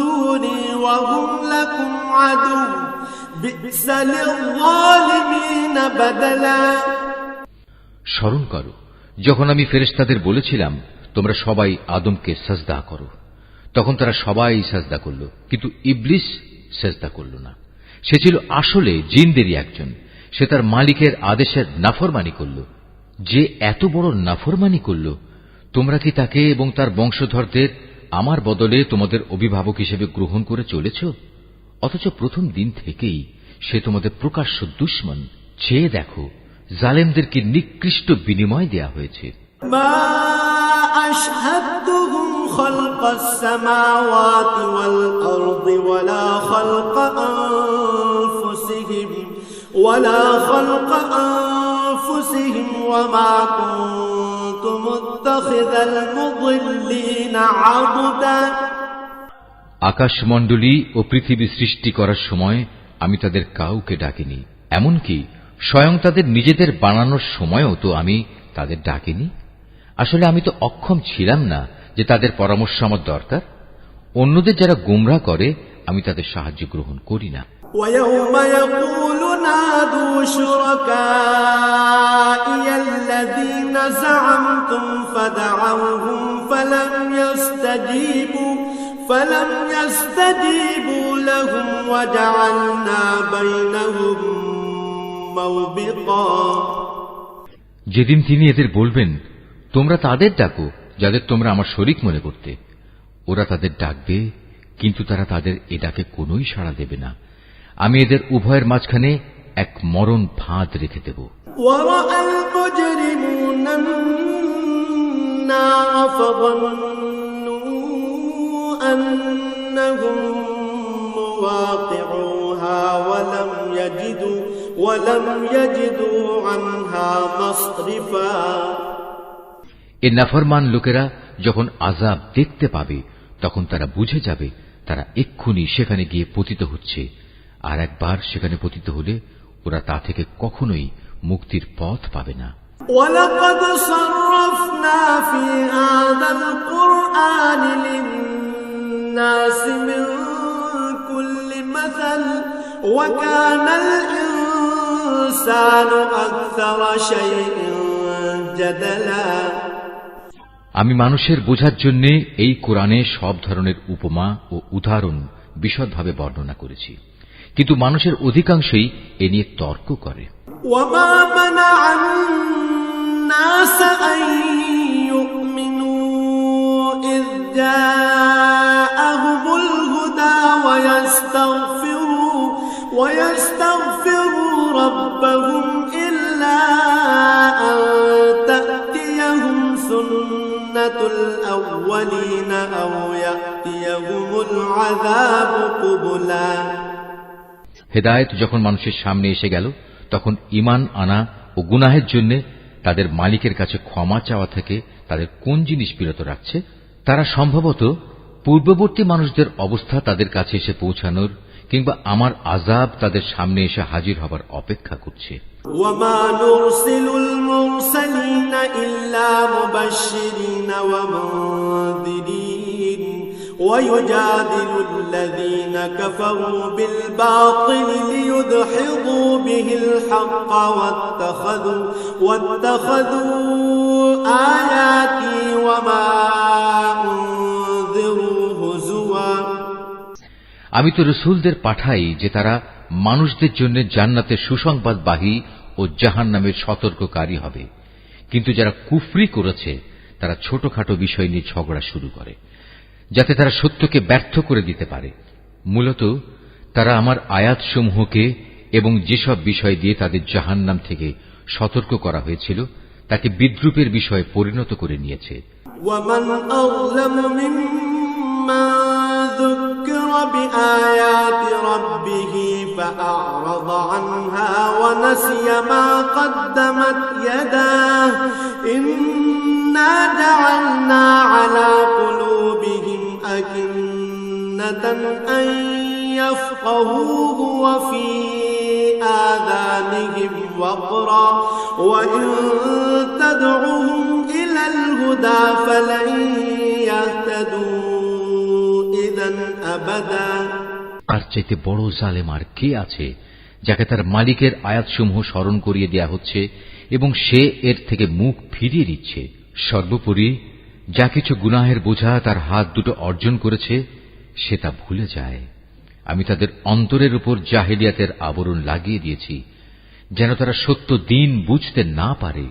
دُونِي وَهُمْ لَكُمْ عَدُوٌّ بِئْسَ لِلظَّالِمِينَ بَدَلًا। স্মরণ করো যখন আমি ফেরেশতাদের বলেছিলাম তোমরা সবাই আদমকে সাজদা করো, তখন তারা সবাই সাজদা করল, কিন্তু ইবলিস সাজদা করল না। সে ছিল আসলে জিনদেরই একজন। সে তার মালিকের আদেশের নাফরমানি করল। যে এত বড় নাফরমানি করল, তোমরা কি তাকে এবং তার বংশধরদের আমার বদলে তোমাদের অভিভাবক হিসেবে গ্রহণ করে চলেছ? অথচ প্রথম দিন থেকেই সে তোমাদের প্রকাশ্য দুশমন। চেয়ে দেখো জালেমদেরকে নিকৃষ্ট বিনিময় দেয়া হয়েছে। মা আশহাদতুহুম খালকাস সামাওয়াতি ওয়াল আরদি ওয়ালা খালকা আনফুসিহিম ওয়া মা কুনতু মুত্তাখিযাল মুদিল্লিনা আবদা। আকাশমণ্ডলী ও পৃথিবী সৃষ্টি করার সময় আমি তাদের কাউকে ডাকিনি, এমনকি স্বয়ং তাদের নিজেদের বানানোর সময়ও তো আমি তাদের ডাকিনি। আসলে আমি তো অক্ষম ছিলাম না যে তাদের পরামর্শ আমার দরকার। অন্যদের যারা গোমরাহ করে আমি তাদের সাহায্য গ্রহণ করি না। وَيَوْمَ يَقُولُ نَادُوا شُرَكَائِيَ الَّذِينَ زَعَمْتُمْ فَدَعَوْهُمْ فَلَمْ يَسْتَجِيبُوا لهم وجعلنا بينهم موبقا যেদিন তিনি এদের বলবেন, তোমরা তাদের ডাকো যাদের তোমরা আমার শরীক মনে করতে, ওরা তাদের ডাকবে, কিন্তু তারা তাদের এ ডাকে কোনোই সাড়া দেবে না। আমি এদের উভয়ের মাঝখানে এক মরণ ফাঁদ রেখে দেব। ورأى المجرمون النار فظنوا أنهم مواقعوها ولم يجدوا عنها مصرفا এ নাফরমান লোকেরা যখন আযাব দেখতে পাবে, তখন তারা বুঝে যাবে তারা এক্ষুনি সেখানে গিয়ে পতিত হচ্ছে, আর একবার সেখানে পতিত হলে ওরা তা থেকে কখনোই মুক্তির পথ পাবে না। وَلَقَدْ صَرَّفْنَا فِي هَذَا الْقُرْآنِ لِلنَّاسِ مِنْ كُلِّ مَثَلٍ وَكَانَ الْإِنْسَانُ أَكْثَرَ شَيْءٍ جَدَلًا আমি মানুষের বোঝার জন্য এই কোরআনে সব ধরনের উপমা ও উদাহরণ বিশদভাবে বর্ণনা করেছি, কিন্তু মানুষের অধিকাংশই এ নিয়ে তর্ক করে। وَمَا مَنَعَ النَّاسَ أَن يُؤْمِنُوا إِذْ جَاءَهُمُ الْهُدَى وَيَسْتَغْفِرُوا رَبَّهُمْ إِلَّا أَن تَأْتِيَهُمْ سُنَّةُ الْأَوَّلِينَ أَوْ يَأْتِيَهُمُ الْعَذَابُ قُبُلًا হেদায়েত যখন মানুষের সামনে এসে গেল, তখন ঈমান আনা ও গুনাহের জন্য তাদের মালিকের কাছে ক্ষমা চাওয়া থেকে তাদের কোন জিনিস বিরত রাখছে? তারা সম্ভবত পূর্ববর্তী মানুষদের অবস্থা তাদের কাছে এসে পৌঁছানোর কিংবা আমার আযাব তাদের সামনে এসে হাজির হবার অপেক্ষা করছে। وَمَا نُرْسِلُ الْمُرْسَلِينَ إِلَّا مُبَشِّرِينَ وَمُنذِرِينَ وَيُجَادِلُ الَّذِينَ كَفَرُوا بِالْبَاطِلِ لِيُدْحِضُوا بِهِ الْحَقَّ وَاتَّخَذُوا آيَاتِي وَمَا أُنذِرُوا هُزُوًا আমি তো রাসূলদের পাঠাই যে তারা মানুষদের জন্য জান্নাতের সুসংবাদবাহী ও জাহান্নামের সতর্ককারী হবে, কিন্তু যারা কুফরি করেছে তারা ছোটখাটো বিষয় নিয়ে ঝগড়া শুরু করে, যাতে তারা সত্যকে ব্যর্থ করে দিতে পারে। মূলত তারা আমার আয়াতসমূহকে এবং যেসব বিষয় দিয়ে তাদের জাহান্নাম থেকে সতর্ক করা হয়েছিল তাকে বিদ্রূপের বিষয়ে পরিণত করে নিয়েছে। وَمَنْ أَظْلَمُ مِمَّنْ ذُكِّرَ بِآيَاتِ رَبِّهِ فَأَعْرَضَ عَنْهَا وَنَسِيَ مَا قَدَّمَتْ يَدَاهُ إِنَّا جَعَلْنَا عَلَى قُلُوبِهِمْ أَكِنَّةً أَن يَفْقَهُوهُ وَفِي آذَانِهِمْ وَقْرًا وَإِن تَدْعُهُمْ إِلَى الْهُدَى فَلَن يَهْتَدُوا إِذًا أَبَدًا আর চাইতে বড় জালেম আর কে আছে, যাকে তার মালিকের আয়াতসমূহ স্মরণ করিয়ে দেয়া হচ্ছে এবং সে এর থেকে মুখ ফিরিয়ে দিচ্ছে। সর্বোপরি যা কিছু গুনাহের বোঝা তার হাত দুটো অর্জন করেছে সে তা ভুলে যায়। আমি তাদের অন্তরের উপর জাহেলিয়াতের আবরণ লাগিয়ে দিয়েছি, যেন তারা সত্য দিন বুঝতে না পারে।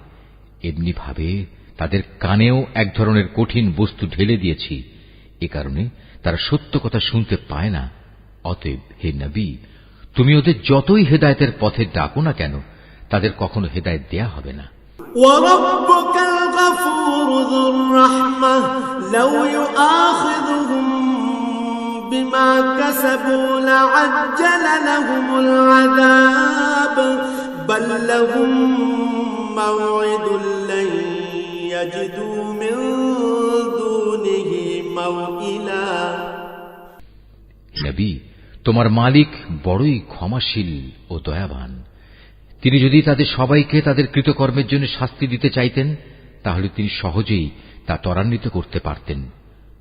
এমনি ভাবে তাদের কানেও এক ধরনের কঠিন বস্তু ঢেলে দিয়েছি, এ কারণে তারা সত্য কথা শুনতে পায় না। অতএব হে নবী, তুমি ওদের যতই হেদায়েতের পথে ডাকো না কেন, তাদের কখনো হেদায়েত দেয়া হবে না। وَرَبُّكَ الْغَفُورُ ذُو الرَّحْمَةِ لَوْ يُؤَاخِذُهُم بِمَا كَسَبُوا لَعَجَّلَ لَهُمُ الْعَذَابَ بَل لَّهُم مَّوْعِدٌ لَّن يَجِدُوا مِن دُونِهِ مَوْئِلًا নবী, তোমার মালিক বড়ই ক্ষমাশীল ও দয়াবান। তিনি যদি তাদের সবাইকে তাদের কৃতকর্মের জন্য শাস্তি দিতে চাইতেন, তাহলে তিনি সহজেই তা ত্বরান্বিত করতে পারতেন।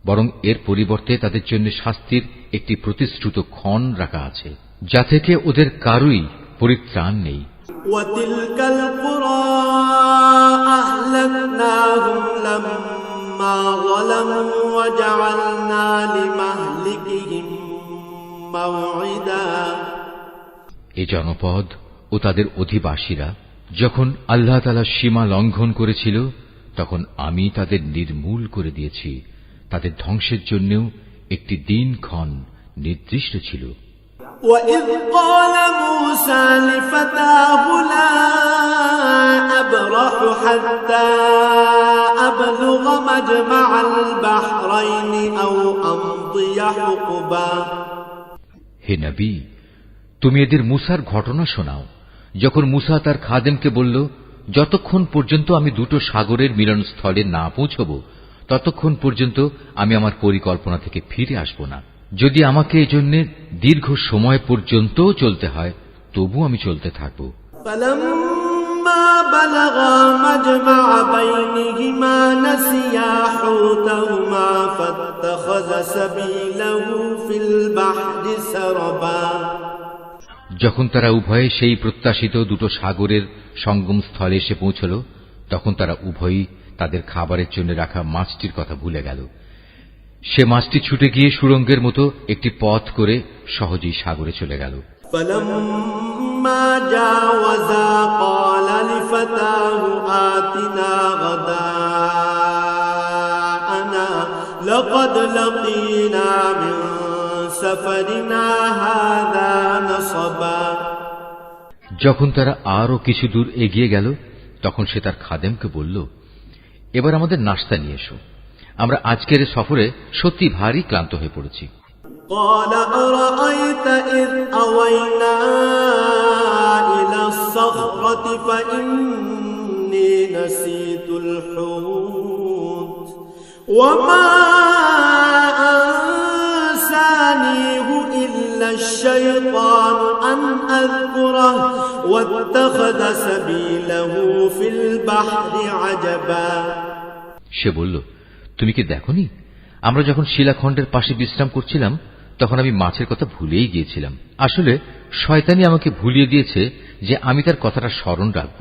বরং এর পরিবর্তে তাদের জন্য শাস্তির একটি প্রতিশ্রুত ক্ষণ রাখা আছে, যা থেকে ওদের কারুই পরিত্রাণ নেই। وَتِلْكَ الْقُرَى أَهْلَكْنَاهُمْ لَمَّا ظَلَمُوا وَجَعَلْنَا لِمَهْلِكِهِم موعدا এ জনপদ ও তাদের অধিবাসীরা যখন আল্লাহ তাআলা সীমা লঙ্ঘন করেছিল তখন আমি তাদের নির্মূল করে দিয়েছি। তাদের ধ্বংসের জন্যও একটি দিনক্ষণ নির্দিষ্ট ছিল। وَإِذْ قَالَ مُوسَى لِفَتَاهُ لَا أَبْرَحُ حَتَّى أَبْلُغَ مَجْمَعَ الْبَحْرَيْنِ أَوْ أَمْضِيَ حُقُبًا হে নবী, তুমি এদের মূসার ঘটনা শোনাও। যখন মূসা তার খাদেমকে বলল, যতক্ষণ পর্যন্ত আমি দুটো সাগরের মিলনস্থলে না পৌঁছব ততক্ষণ পর্যন্ত আমি আমার পরিকল্পনা থেকে ফিরে আসব না। যদি আমাকে এজন্য দীর্ঘ সময় পর্যন্ত চলতে হয় তবু আমি চলতে থাকব। فَلَمَّا بَلَغَا مَجْمَعَ بَيْنِهِمَا نَسِيَا حُوتَهُمَا فَاتَّخَذَ سَبِيلَهُ فِي الْبَحْرِ سَرَبًا যখন তারা উভয়ে সেই প্রত্যাশিত দুটো সাগরের সঙ্গমস্থলে এসে পৌঁছল তখন তারা উভয়ই তাদের খাবারের জন্য রাখা মাছটির কথা ভুলে গেল। সে মাছটি ছুটে গিয়ে সুড়ঙ্গের মতো একটি পথ করে সহজেই সাগরে চলে গেল। فَلَمَّا جَاوَزَا قَالَ لِفَتَاهُ آتِنَا غَدَاءَنَا لَقَدْ لَقِينَا مِنْ سَفَرِنَا هَذَا نَصَبًا যখন তারা আরো কিছু দূর এগিয়ে গেল তখন সে তার খাদেমকে বলল, এবার আমাদের নাশতা নিয়ে এসো, আমরা আজকের সফরে সত্যি ভারী ক্লান্ত হয়ে পড়েছি। قال أرأيت إذ أوينا إلى الصخرة فإني نسيت الحوت وما أنسانيه إلا الشيطان أن أذكره واتخذ سبيله في البحر عجبا সে বলল, তুমি কি দেখোনি আমরা যখন শিলাখণ্ডের পাশে বিশ্রাম করছিলাম তখন আমি মাছের কথা ভুলেই গিয়েছিলাম। আসলে শয়তানি আমাকে ভুলিয়ে দিয়েছে যে আমি তার কথাটা স্মরণ রাখব।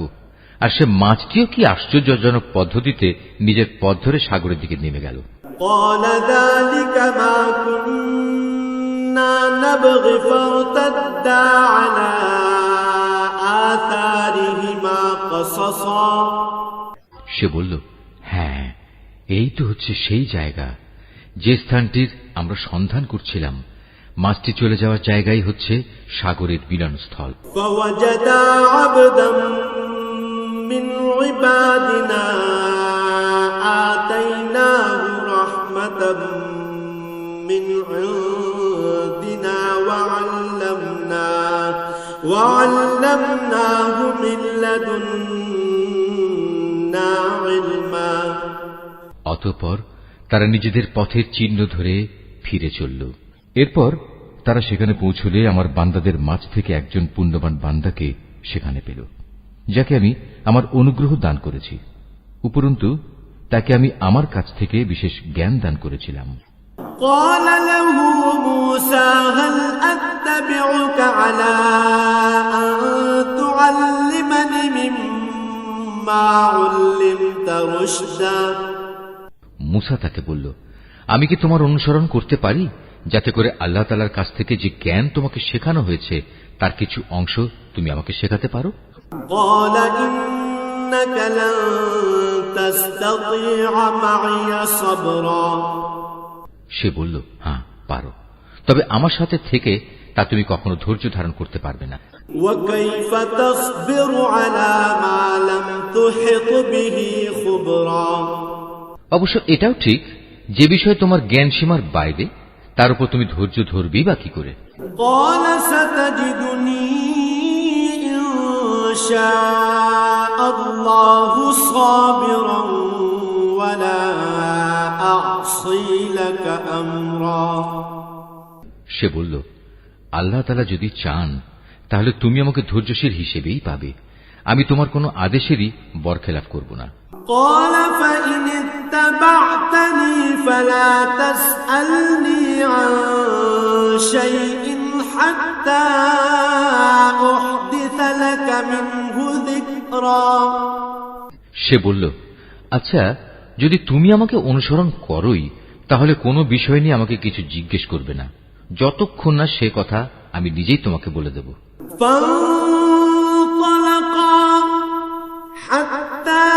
আর সে মাছটিও কি আশ্চর্যজনক পদ্ধতিতে নিজের পথ ধরে সাগরের দিকে নেমে গেল। قال ذلك ما كنا نبغي فارتدا على آثارهما قصصا সে বলল, হ্যাঁ, এই তো হচ্ছে সেই জায়গা যে স্থানটির আমরা সন্ধান করছিলাম। মাছটি চলে যাওয়ার জায়গাই হচ্ছে সাগরের মিলনস্থল। فوجدا عبدا من عبادنا آتيناه رحمة من عندنا وعلمناه من لدنا علما অতঃপর তারা নিজেদের পথের চিহ্ন ধরে ফিরে চলল। এরপর তারা সেখানে পৌঁছলে আমার বান্দাদের মাঝ থেকে একজন পুণ্যবান বান্দাকে সেখানে পেল, যাকে আমি আমার অনুগ্রহ দান করেছি। উপরন্তু তাকে আমি আমার কাছ থেকে বিশেষ জ্ঞান দান করেছিলাম। قال له موسى هل أتبعك على أن تعلمني مما علمت رشدا মুসা তাকে বলল, আমি কি তোমার অনুসরণ করতে পারি যাতে করে আল্লাহ তাআলার কাছ থেকে যে জ্ঞান তোমাকে শেখানো হয়েছে তার কিছু অংশ তুমি আমাকে শেখাতে পারো? قال إنك لن تستطيع معي صبرا সে বলল, হ্যাঁ পারো, তবে আমার সাথে থেকে তা তুমি কখনো ধৈর্য ধারণ করতে পারবে না। وكيف تصبر على ما لم تحط به خبرا অবশ্য এটাও ঠিক, যে বিষয়ে তোমার জ্ঞান সীমার বাইরে তার উপর তুমি ধৈর্য ধরবি বা কি করে? قال ستجدني إن شاء الله صابرا ولا أعصي لك أمرا সে বলল, আল্লাহ তাআলা যদি চান তাহলে তুমি আমাকে ধৈর্যশীল হিসেবেই পাবে, আমি তোমার কোনো আদেশেরই বরখেলাফ করব না। قال فإن اتبعتني فلا تسألني عن شيء حتى أحدث لك منه ذكرا সে বলল, আচ্ছা, যদি তুমি আমাকে অনুসরণ করোই তাহলে কোনো বিষয় নিয়ে আমাকে কিছু জিজ্ঞেস করবে না, যতক্ষণ না সে কথা আমি নিজেই তোমাকে বলে দেব। فانطلقا حتى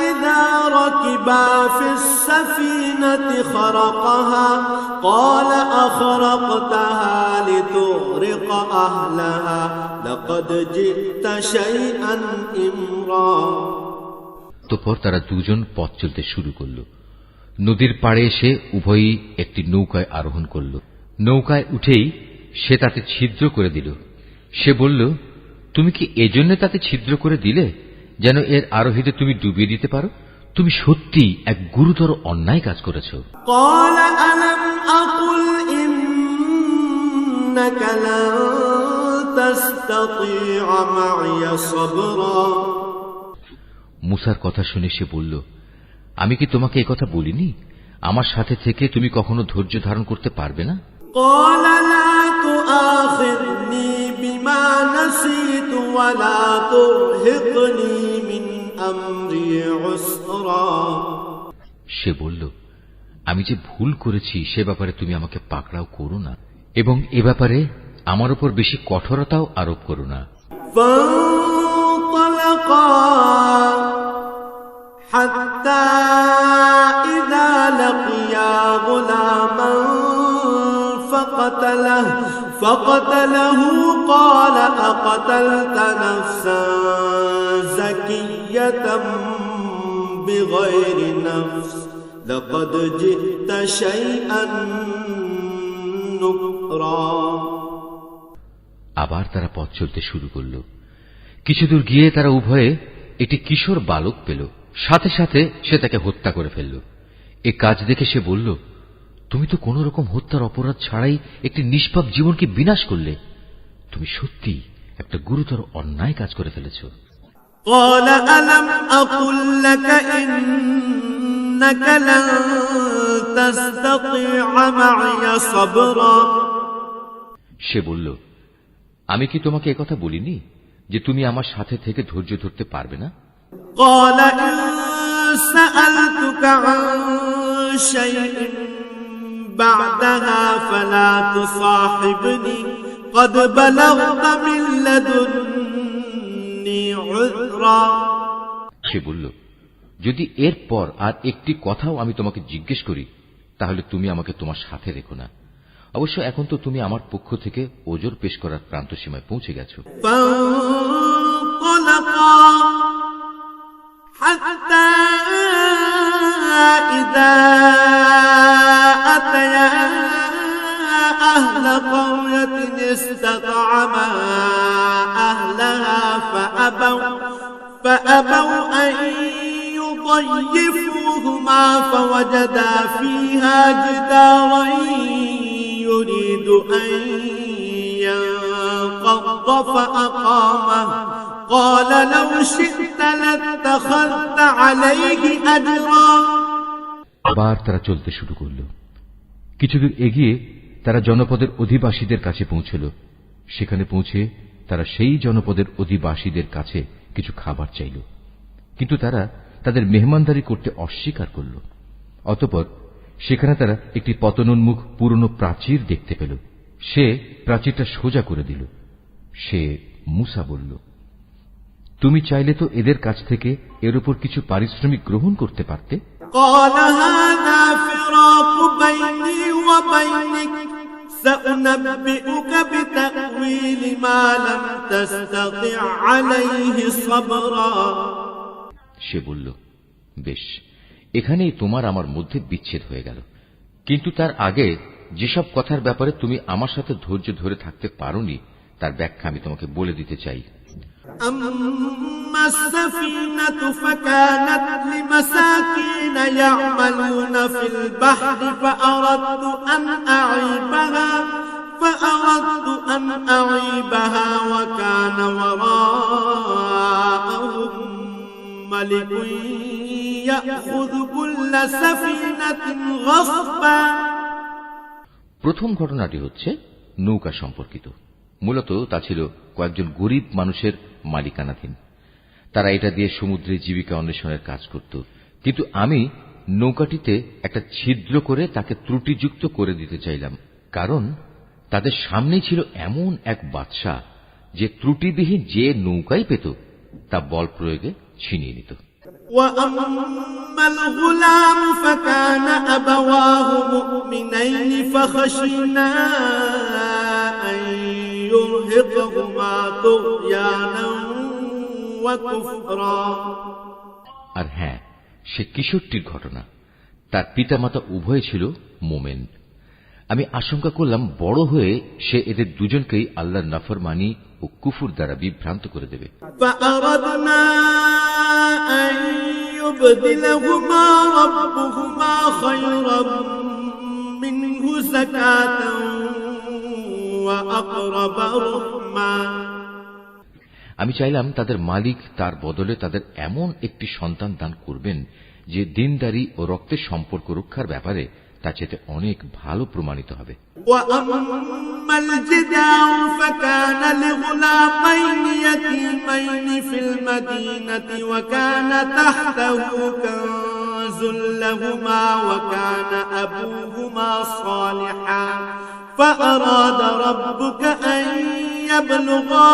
إذا ركبا في السفينة خرقها قال أخرقتها لتغرق أهلها لقد جئت شيئا إمرا। তারপর তারা দুজন পথ চলতে শুরু করল। নদীর পাড়ে এসে উভয়ই একটি নৌকায় আরোহণ করল। নৌকায় উঠেই সে তাতে ছিদ্র করে দিল। সে বলল, তুমি কি এজন্য তাতে ছিদ্র করে দিলে যেন এর আরোহীদের তুমি ডুবিয়ে দিতে পারো? তুমি সত্যি এক গুরুতর অন্যায় কাজ করেছ। قال ألم أقل إنك لن تستطيع معي صبرا। মুসার কথা শুনে সে বলল, আমি কি তোমাকে এই কথা বলিনি আমার সাথে থেকে তুমি কখনো ধৈর্য ধারণ করতে পারবে না? قال لا تؤاخذني بما نسيت ولا ترهقني من أمري عسرا। সে বলল, আমি যে ভুল করেছি সে ব্যাপারে তুমি আমাকে পাকড়াও করো না এবং এ ব্যাপারে আমার উপর বেশি কঠোরতাও আরোপ করো না। فانطلقا حتى إذا لقيا غلاما فقتله قال أقتلت نفسا زكية بغير نفس لقد جئت شيئا نكرا। আবার তারা পথ চলতে শুরু করল। কিছুদূর গিয়ে তারা উভয়ে একটি কিশোর বালক পেল। সাথে সাথে সে তাকে হত্যা করে ফেলল। এ কাজ দেখে সে বলল, তুমি তো কোন রকম হত্যার অপরাধ ছাড়াই একটি নিষ্পাপ জীবনকে বিনাশ করলে। তুমি সত্যি একটা গুরুতর অন্যায় কাজ করে ফেলেছ। قال ألم أقل لك إنك لن تستطيع معي صبرا। সে বলল, আমি কি তোমাকে একথা বলিনি যে তুমি আমার সাথে থেকে ধৈর্য ধরতে পারবে না? قال إن سألتك عن شيء بعدها فلا تصاحبني قد بلغت من لدني عذرا। সে বলল, যদি এরপর আর একটি কথাও আমি তোমাকে জিজ্ঞেস করি তাহলে তুমি আমাকে তোমার সাথে রেখো না। অবশ্য এখন তো তুমি আমার পক্ষ থেকে ওজর পেশ করার প্রান্ত সীমায় পৌঁছে গেছো। حتى إذا أتيا أهل قرية استطعما أهلها فأبوا أن يضيفوهما فوجدا فيها جدارا يريد أن ينقض فأقامه قال لو شئت لاتخذت عليه أجرا। আবার তারা চলতে শুরু করল। কিছুদূর এগিয়ে তারা জনপদের অধিবাসীদের কাছে পৌঁছল। সেখানে পৌঁছে তারা সেই জনপদের অধিবাসীদের কাছে কিছু খাবার চাইল, কিন্তু তারা তাদের মেহমানদারি করতে অস্বীকার করল। অতঃপর সেখানে তারা একটি পতনোন্মুখ পুরনো প্রাচীর দেখতে পেল। সে প্রাচীরটা সোজা করে দিল। সে মুসা বলল, তুমি চাইলে তো এদের কাছ থেকে এর উপর কিছু পারিশ্রমিক গ্রহণ করতে পারতে। قال هذا فراق بيني وبينك سأنبئك بتأويل ما لم تستطع عليه صبرا। সে বলল, বেশ, এখানেই তোমার আমার মধ্যে বিচ্ছেদ হয়ে গেল, কিন্তু তার আগে যেসব কথার ব্যাপারে তুমি আমার সাথে ধৈর্য ধরে থাকতে পারোনি তার ব্যাখ্যা আমি তোমাকে বলে দিতে চাই। أما السفينة فكانت لمساكين يعملون في البحر فأردت أن أعيبها وكان وراءهم ملك يأخذ كل سفينة غصبا। প্রথম ঘটনাটি হচ্ছে নৌকা সম্পর্কিত। মূলত তা ছিল কয়েকজন গরিব মানুষের মালিকানাধীন। তারা এটা দিয়ে সমুদ্রে জীবিকা অন্বেষণের কাজ করত, কিন্তু আমি নৌকাটিতে একটা ছিদ্র করে তাকে ত্রুটিযুক্ত করে দিতে চাইলাম। কারণ তাদের সামনে ছিল এমন এক বাদশা যে ত্রুটিবিহীন যে নৌকাই পেত তা বল প্রয়োগে ছিনিয়ে নিত। وأما الغلام فكان أبواه مؤمنين فخشينا أن يرهقهما طغيانا وكفرا। আর হ্যাঁ, সে কিশোরটির ঘটনা। তার পিতামাতা উভয় ছিল মোমেন। আমি আশঙ্কা করলাম বড় হয়ে সে এদের দুজনকেই আল্লাহর নাফরমানি ও কুফর দ্বারা বিভ্রান্ত করে দেবে। فأردنا أن يبدلهما ربهما خيرا منه زكاة وأقرب رحما। আমি চাইলাম তাদের মালিক তার বদলে তাদের এমন একটি সন্তান দান করবেন যে দিনদারি ও রক্তের সম্পর্ক রক্ষার ব্যাপারে তা চেয়ে অনেক ভালো প্রমাণিত হবে। وأما الجدار فكان لغلامين يتيمين في المدينة وكان تحته كنز لهما وكان أبوهما صالحا فأراد ربك أن يبلغا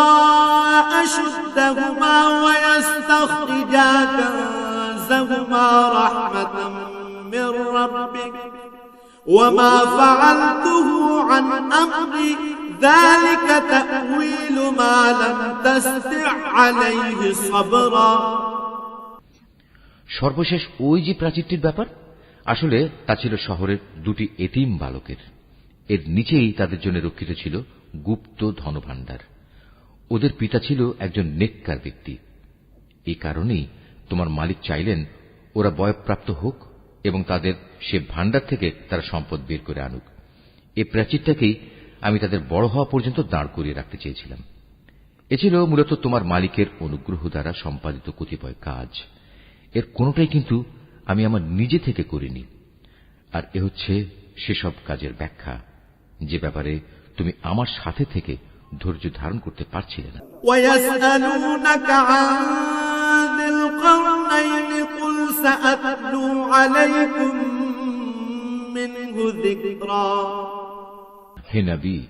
أشدهما ويستخرجا كنزهما رحمة من ربك وما فعلته عن أمري ذلك تأويل ما لم تستع عليه صبرا। সর্বশেষ ওই যে প্রাচীরটির ব্যাপার, আসলে তা ছিল শহরের দুটি এতিম বালকের। এর নিচেই তাদের জন্য রক্ষিত ছিল গুপ্ত ধনভাণ্ডার। ওদের পিতা ছিল একজন নেককার ব্যক্তি। এই কারণেই তোমার মালিক চাইলেন ওরা বয়ঃপ্রাপ্ত হোক এবং তাদের সে ভাণ্ডার থেকে তারা সম্পদ বের করে আনুক। এই প্রাচীরটাকেই আমি তাদের বড় হওয়া পর্যন্ত দাঁড় করিয়ে রাখতে চেয়েছিলাম। এ ছিল মূলত তোমার মালিকের অনুগ্রহ দ্বারা সম্পাদিত কতিপয় কাজ। এর কোনটাই কিন্তু আমি আমার নিজে থেকে করিনি। আর এ হচ্ছে সেসব কাজের ব্যাখ্যা যে ব্যাপারে তুমি আমার সাথে থেকে ধৈর্য ধারণ করতে পারছিলে না। ويسألونك عن ذي القرنين قل سأتلو عليكم منه ذكرا। হে নবী,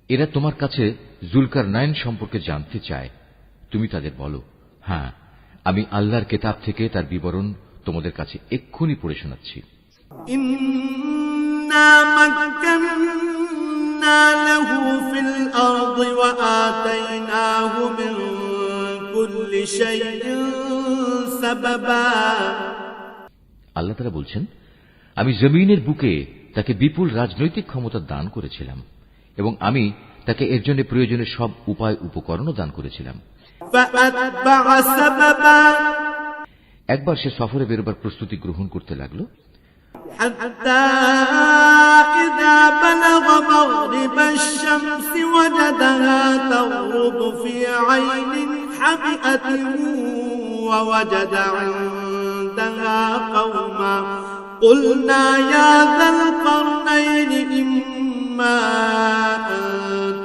এরা তোমার কাছে জুলকারনাইন সম্পর্কে জানতে চায়। তুমি তাদের বলো, হ্যাঁ, আমি আল্লাহর কিতাব থেকে তার বিবরণ তোমাদের কাছে এক্ষুনি পড়ে শোনাচ্ছি। ইন্না মাক্কান্না লাহু ফিল আরদি ওয়া আতাইনাহু মিন কুল্লি শাইইন সাবাবা। আল্লাহ তাআলা বলছেন, আমি জমিনের বুকে তাকে বিপুল রাজনৈতিক ক্ষমতা দান করেছিলাম এবং আমি তাকে এর জন্য প্রয়োজনীয় সব উপায় উপকরণও দান করেছিলাম। একবার সে সফরে বেরোবার প্রস্তুতি গ্রহণ করতে লাগল। قلنا يا ذا القرنين إما أن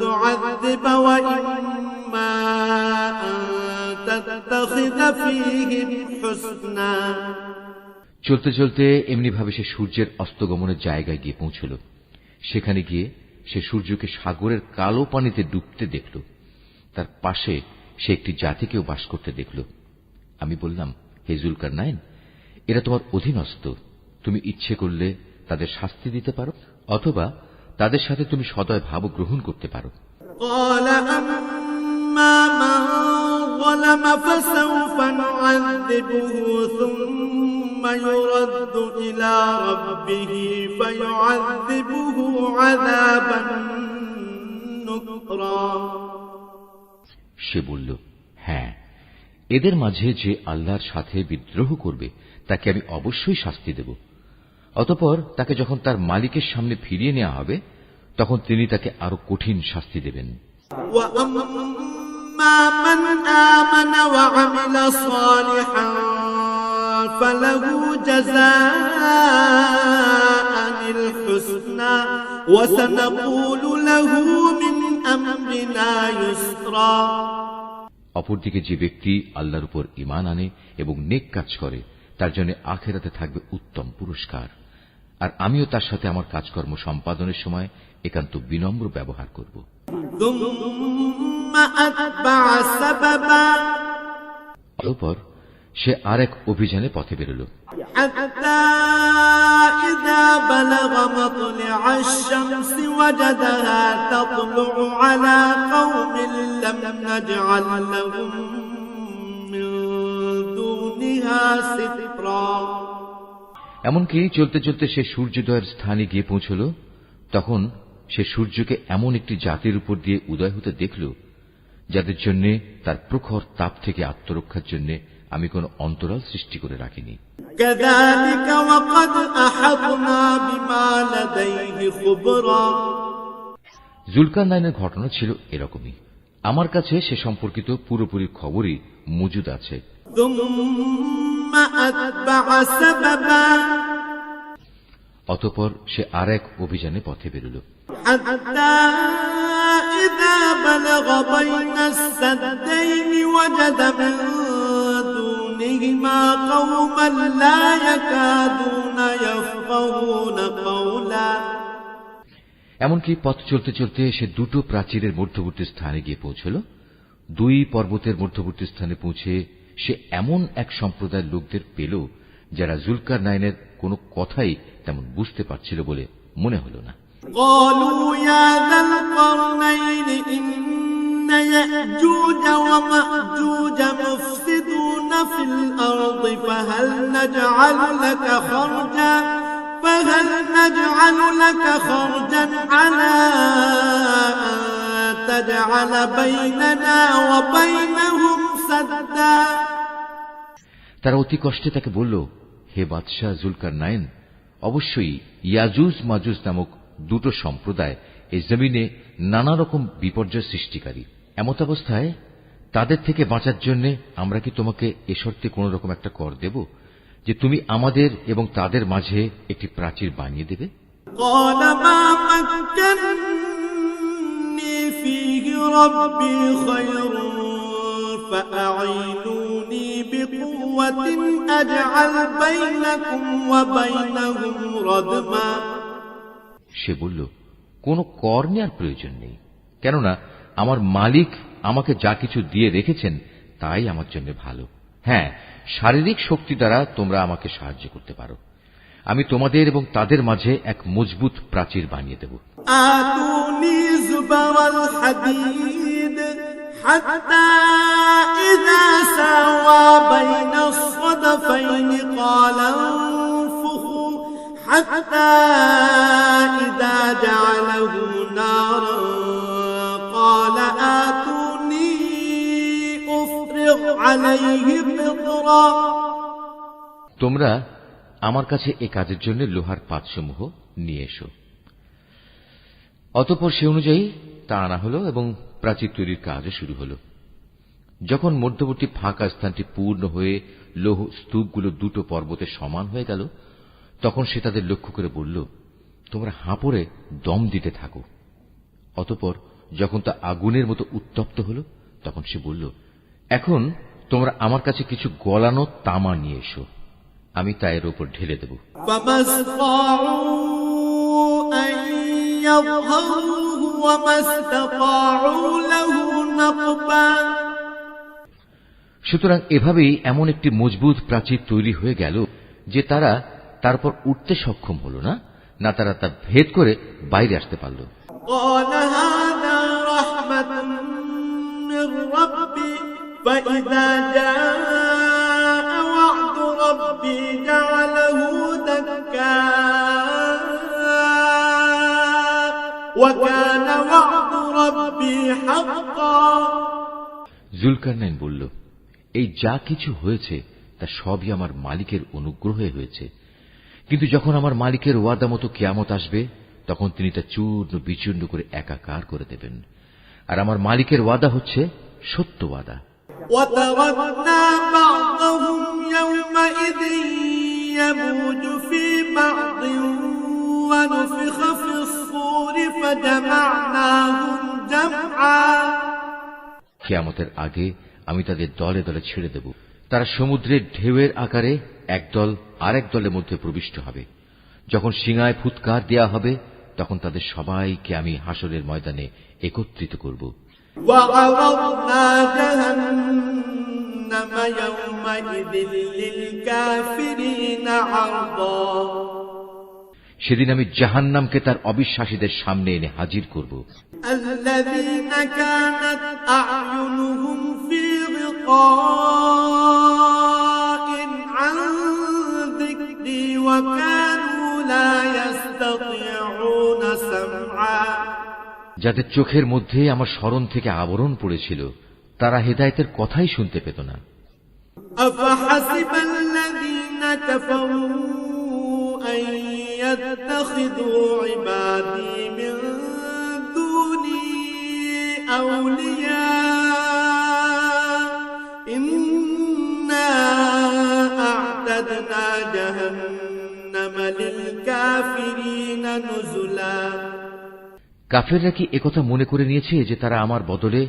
تعذب وإما أن تتخذ فيهم حسنا। চলতে চলতে এমনি ভাবে সে সূর্যের অস্তগমনের জায়গায় গিয়ে পৌঁছল। সেখানে গিয়ে সে সূর্যকে সাগরের কালো পানিতে ডুবতে দেখল। তার পাশে সে একটি জাতিকেও বাস করতে দেখল। আমি বললাম, হে জুলকারনাইন, এরা তোমার অধীনস্থ। তুমি ইচ্ছে করলে তাদের শাস্তি দিতে পারো অথবা তাদের সাথে তুমি সদয় ভাব গ্রহণ করতে পারো। সে বলল, হ্যাঁ, এদের মাঝে যে আল্লাহর সাথে বিদ্রোহ করবে তাকে আমি অবশ্যই শাস্তি দেব। অতঃপর তাকে যখন তার মালিকের সামনে ফিরিয়ে নেওয়া হবে তখন তিনি তাকে আরো কঠিন শাস্তি দেবেন। অপরদিকে যে ব্যক্তি আল্লাহর উপর ঈমান আনে এবং নেক কাজ করে তার জন্য আখিরাতে থাকবে উত্তম পুরস্কার। আর আমিও তার সাথে আমার কাজকর্ম সম্পাদনের সময় একান্ত বিনম্র ব্যবহার করব। অতঃপর সে আর এক অভিযানে পথে বেরোল। এমনকি চলতে চলতে সে সূর্যোদয়ের স্থানে গিয়ে পৌঁছল। তখন সে সূর্যকে এমন একটি জাতির উপর দিয়ে উদয় হতে দেখল যাদের জন্য তার প্রখর তাপ থেকে আত্মরক্ষার জন্য আমি কোন অন্তরাল সৃষ্টি করে রাখিনি। জুলকারনাইনের ঘটনা ছিল এরকমই। আমার কাছে সে সম্পর্কিত পুরোপুরি খবরই মজুদ আছে। অতঃপর সে আর এক অভিযানে পথে বেরোল। এমনকি পথ চলতে চলতে সে দুটো প্রাচীরের মধ্যবর্তী স্থানে গিয়ে পৌঁছল। দুই পর্বতের মধ্যবর্তী স্থানে পৌঁছে সে এমন এক সম্প্রদায়ের লোকদের পেল যারা জুলকারনাইনের কোনো কথাই তেমন বুঝতে পারছিল বলে মনে হল না। فهل نجعل لك خرجا على أن تجعل بيننا وبينهم سدا। তারা অতি কষ্টে তাকে বলল, হে বাদশাহ জুলকারনাইন, অবশ্যই ইয়াজুজ মাজুজ নামক দুটো সম্প্রদায় এই জমিনে নানা রকম বিপর্যয় সৃষ্টিকারী। এমত অবস্থায় তাদের থেকে বাঁচার জন্য আমরা কি তোমাকে এ শর্তে কোন রকম একটা কর দেব যে তুমি আমাদের এবং তাদের মাঝে একটি প্রাচীর বানিয়ে দেবে? সে বলল, কোনো কর নেওয়ার প্রয়োজন নেই, কেননা আমার মালিক আমাকে যা কিছু দিয়ে রেখেছেন তাই আমার জন্য ভালো। হ্যাঁ, শারীরিক শক্তি দ্বারা তোমরা আমাকে সাহায্য করতে পারো। আমি তোমাদের এবং তাদের মাঝে এক মজবুত প্রাচীর বানিয়ে দেব। তোমরা আমার কাছে এ কাজের জন্য লোহার পাতসমূহ নিয়ে এসো। অতঃপর সে অনুযায়ী তা আনা হল এবং প্রাচীর তৈরির কাজও শুরু হল। যখন মধ্যবর্তী ফাঁকা স্থানটি পূর্ণ হয়ে লৌহ স্তূপগুলো দুটো পর্বতে সমান হয়ে গেল, তখন সে তাদের লক্ষ্য করে বলল, তোমরা হাঁপড়ে দম দিতে থাকো। অতঃপর যখন তা আগুনের মতো উত্তপ্ত হল, তখন সে বলল, এখন তোমরা আমার কাছে কিছু গলানো তামা নিয়ে এসো, আমি তা এর উপর ঢেলে দেব। সুতরাং এভাবেই এমন একটি মজবুত প্রাচীর তৈরি হয়ে গেল যে তারা তারপর উঠতে সক্ষম হল না, না তারা তা ভেদ করে বাইরে আসতে পারল। فإذا جاء وعد ربي جعله دكا وكان وعد ربي حقا। জুলকারনাইন বলল, এই যা কিছু হয়েছে তা সবই আমার মালিকের অনুগ্রহে হয়েছে, কিন্তু যখন আমার মালিকের ওয়াদা মতো কিয়ামত আসবে তখন তিনি তা চূর্ণ বিচূর্ণ করে একাকার করে দেবেন। আর আমার মালিকের ওয়াদা হচ্ছে সত্য ওয়াদা। وتركنا بعضهم يومئذ يموج في بعض ونفخ في الصور فجمعناهم جمعا। কিয়ামতের আগে আমি তাদের দলে দলে ছেড়ে দেব। তারা সমুদ্রের ঢেউয়ের আকারে একদল আরেক দলের মধ্যে প্রবিষ্ট হবে। যখন সিঙায় ফুৎকার দেয়া হবে তখন তাদের সবাইকে আমি হাসরের ময়দানে একত্রিত করব। وعرضنا جهنم يومئذ للكافرين عرضا সেদিন আমি জাহান্নামকে তার অবিশ্বাসীদের সামনে এনে হাজির করব। الذين كانت أعينهم في غطاء عن ذكري وكانوا لا يستطيعون سمعا যাদের চোখের মধ্যে আমার স্মরণ থেকে আবরণ পড়েছিল, তারা হেদায়েতের কথাই শুনতে পেত না। أفحسب الذين كفروا أن يتخذوا عبادي من دوني أولياء إنا أعتدنا جهنم للكافرين نزلا কাফেররা কি একথা মনে করে নিয়েছে যে তারা আমার বদলে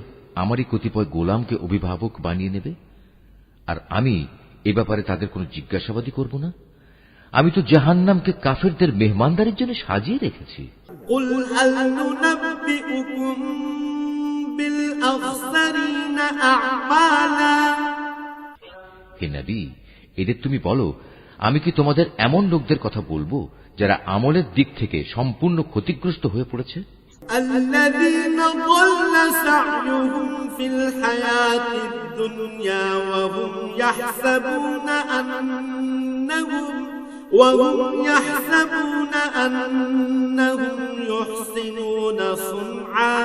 আমারই কতিপয় গোলামকে অভিভাবক বানিয়ে নেবে, আর আমি এ ব্যাপারে তাদের কোনো জিজ্ঞাসাবাদই করব না? আমি তো জাহান্নামকে কাফেরদের মেহমানদারির জন্য সাজিয়ে রেখেছি। قل هل ننبئكم بالأخسرين أعمالا হে নবী, এদের তুমি বলো, আমি কি তোমাদের এমন লোকদের কথা বলবো যারা আমলের দিক থেকে সম্পূর্ণ ক্ষতিগ্রস্ত হয়ে পড়েছে? الذين ضل سعيهم في الحياة الدنيا وهم يحسبون أنهم يحسنون صنعا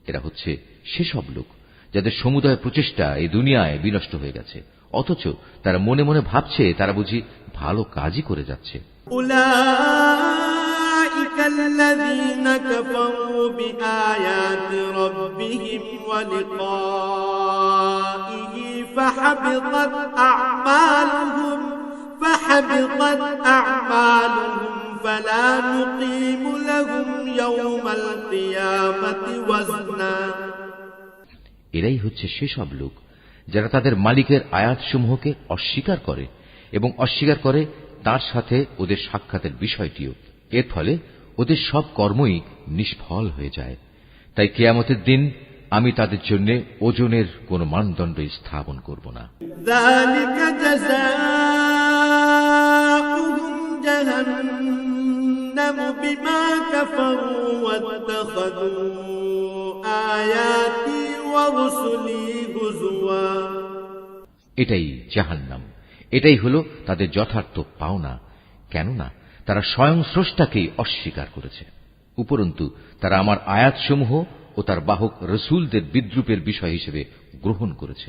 এরা হচ্ছে সেসব লোক যাদের সমুদয় প্রচেষ্টা এই দুনিয়ায় বিনষ্ট হয়ে গেছে, অথচ তারা মনে মনে ভাবছে তারা বুঝি ভালো কাজই করে যাচ্ছে। أولئك الذين كفروا بآيات ربهم ولقائه فحبطت أعمالهم فلا نقيم لهم يوم القيامة وزنا এরাই হচ্ছে সেসব লোক যারা তাদের মালিকের আয়াতসমূহকে অস্বীকার করে এবং অস্বীকার করে তার সাথে ওদের সাক্ষাতের বিষয়টিও। এর ফলে ওদের সব কর্মই নিষ্ফল হয়ে যায়। তাই কিয়ামতের দিন আমি তাদের জন্য ওজনের কোন মানদণ্ড স্থাপন করব না। ذلك جزاؤهم جهنم بما كفروا واتخذوا آياتي ورسلي هزوا এটাই জাহান্নাম, এটাই হলো তাদের যথার্থ পাওনা, কেননা তারা স্বয়ং স্রষ্টাকেই অস্বীকার করেছে। উপরন্তু তারা আমার আয়াতসমূহ ও তার বাহক রসুলদের বিদ্রূপের বিষয় হিসেবে গ্রহণ করেছে।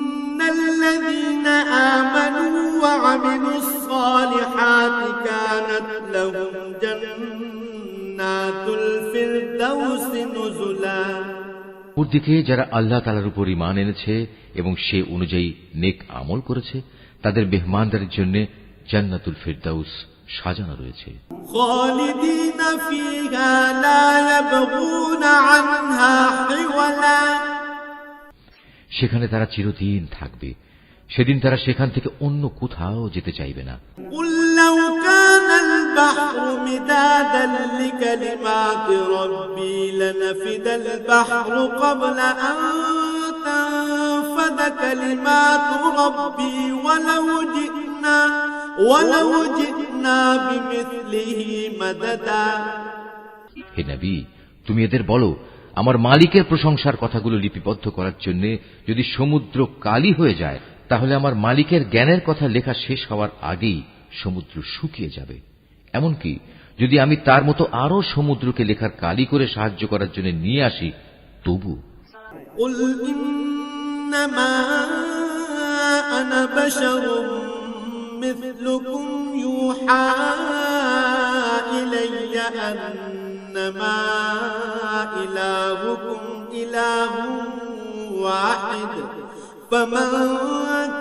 ইন্নাল্লাযীনা আমানু ওয়া আমিলুস সালিহাতি কানাত লাহুম জান্নাতুল ফিরদাউসি নুজুলা। অপরদিকে যারা আল্লাহ তাআলার উপর ঈমান এনেছে এবং সে অনুযায়ী নেক আমল করেছে, তাদের মেহমানদারির জন্য জান্নাতুল ফিরদাউস সাজানো রয়েছে। খালিদিনা ফিহা লা ইয়াবগুনা আনহা হিওয়ালা। সেখানে তারা চিরদিন থাকবে, সেদিন তারা সেখান থেকে অন্য কোথাও যেতে চাইবে না। কুল লাউ কানাল বাহরু মিদাদান লিকালিমাতি রাব্বি লানাফিদাল বাহরু ক্বাবলা আন তানফাদা কালিমাতু রাব্বি ওয়ালাউ জি'না বিমিসলিহি মাদাদা। হে নবী, তুমি এদের বলো, আমার মালিকের প্রশংসার কথাগুলো লিপিবদ্ধ করার জন্য যদি সমুদ্র কালি হয়ে যায়, তাহলে আমার মালিকের জ্ঞানের কথা লেখা শেষ হওয়ার আগেই সমুদ্র শুকিয়ে যাবে। এমনকি যদি আমি তার মতো আরো সমুদ্রকে লেখার কালি করে সাহায্য করার জন্য নিয়ে আসি, তবু কুল ইন্নামা আনা বাশারুম মিথলুকুম ইউহা ইলাইয়া আন্নামা ইলাহুকুম ইলাহুন ওয়াহিদ فمن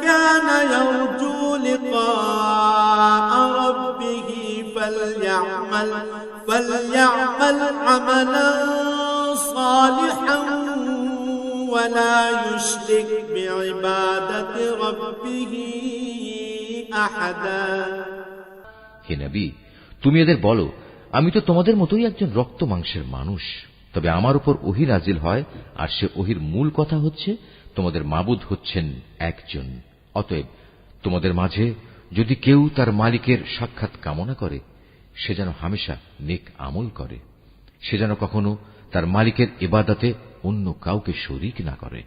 كان يرجو لقاء ربه فليعمل عملا صالحا ولا يشرك بعبادة ربه أحدا। হে নবী, তুমি এদের বলো, আমি তো তোমাদের মতোই একজন রক্ত মাংসের মানুষ, তবে আমার উপর ওহী নাজিল হয়, আর সে ওহীর মূল কথা হচ্ছে তোমাদের মাবুদ হচ্ছেন একজন। অতএব তোমাদের মাঝে যদি কেউ তার মালিকের সাক্ষাৎ কামনা করে, সে যেন হামেশা নেক আমল করে, সে যেন কখনো তার মালিকের ইবাদতে অন্য কাউকে শরীক না করে।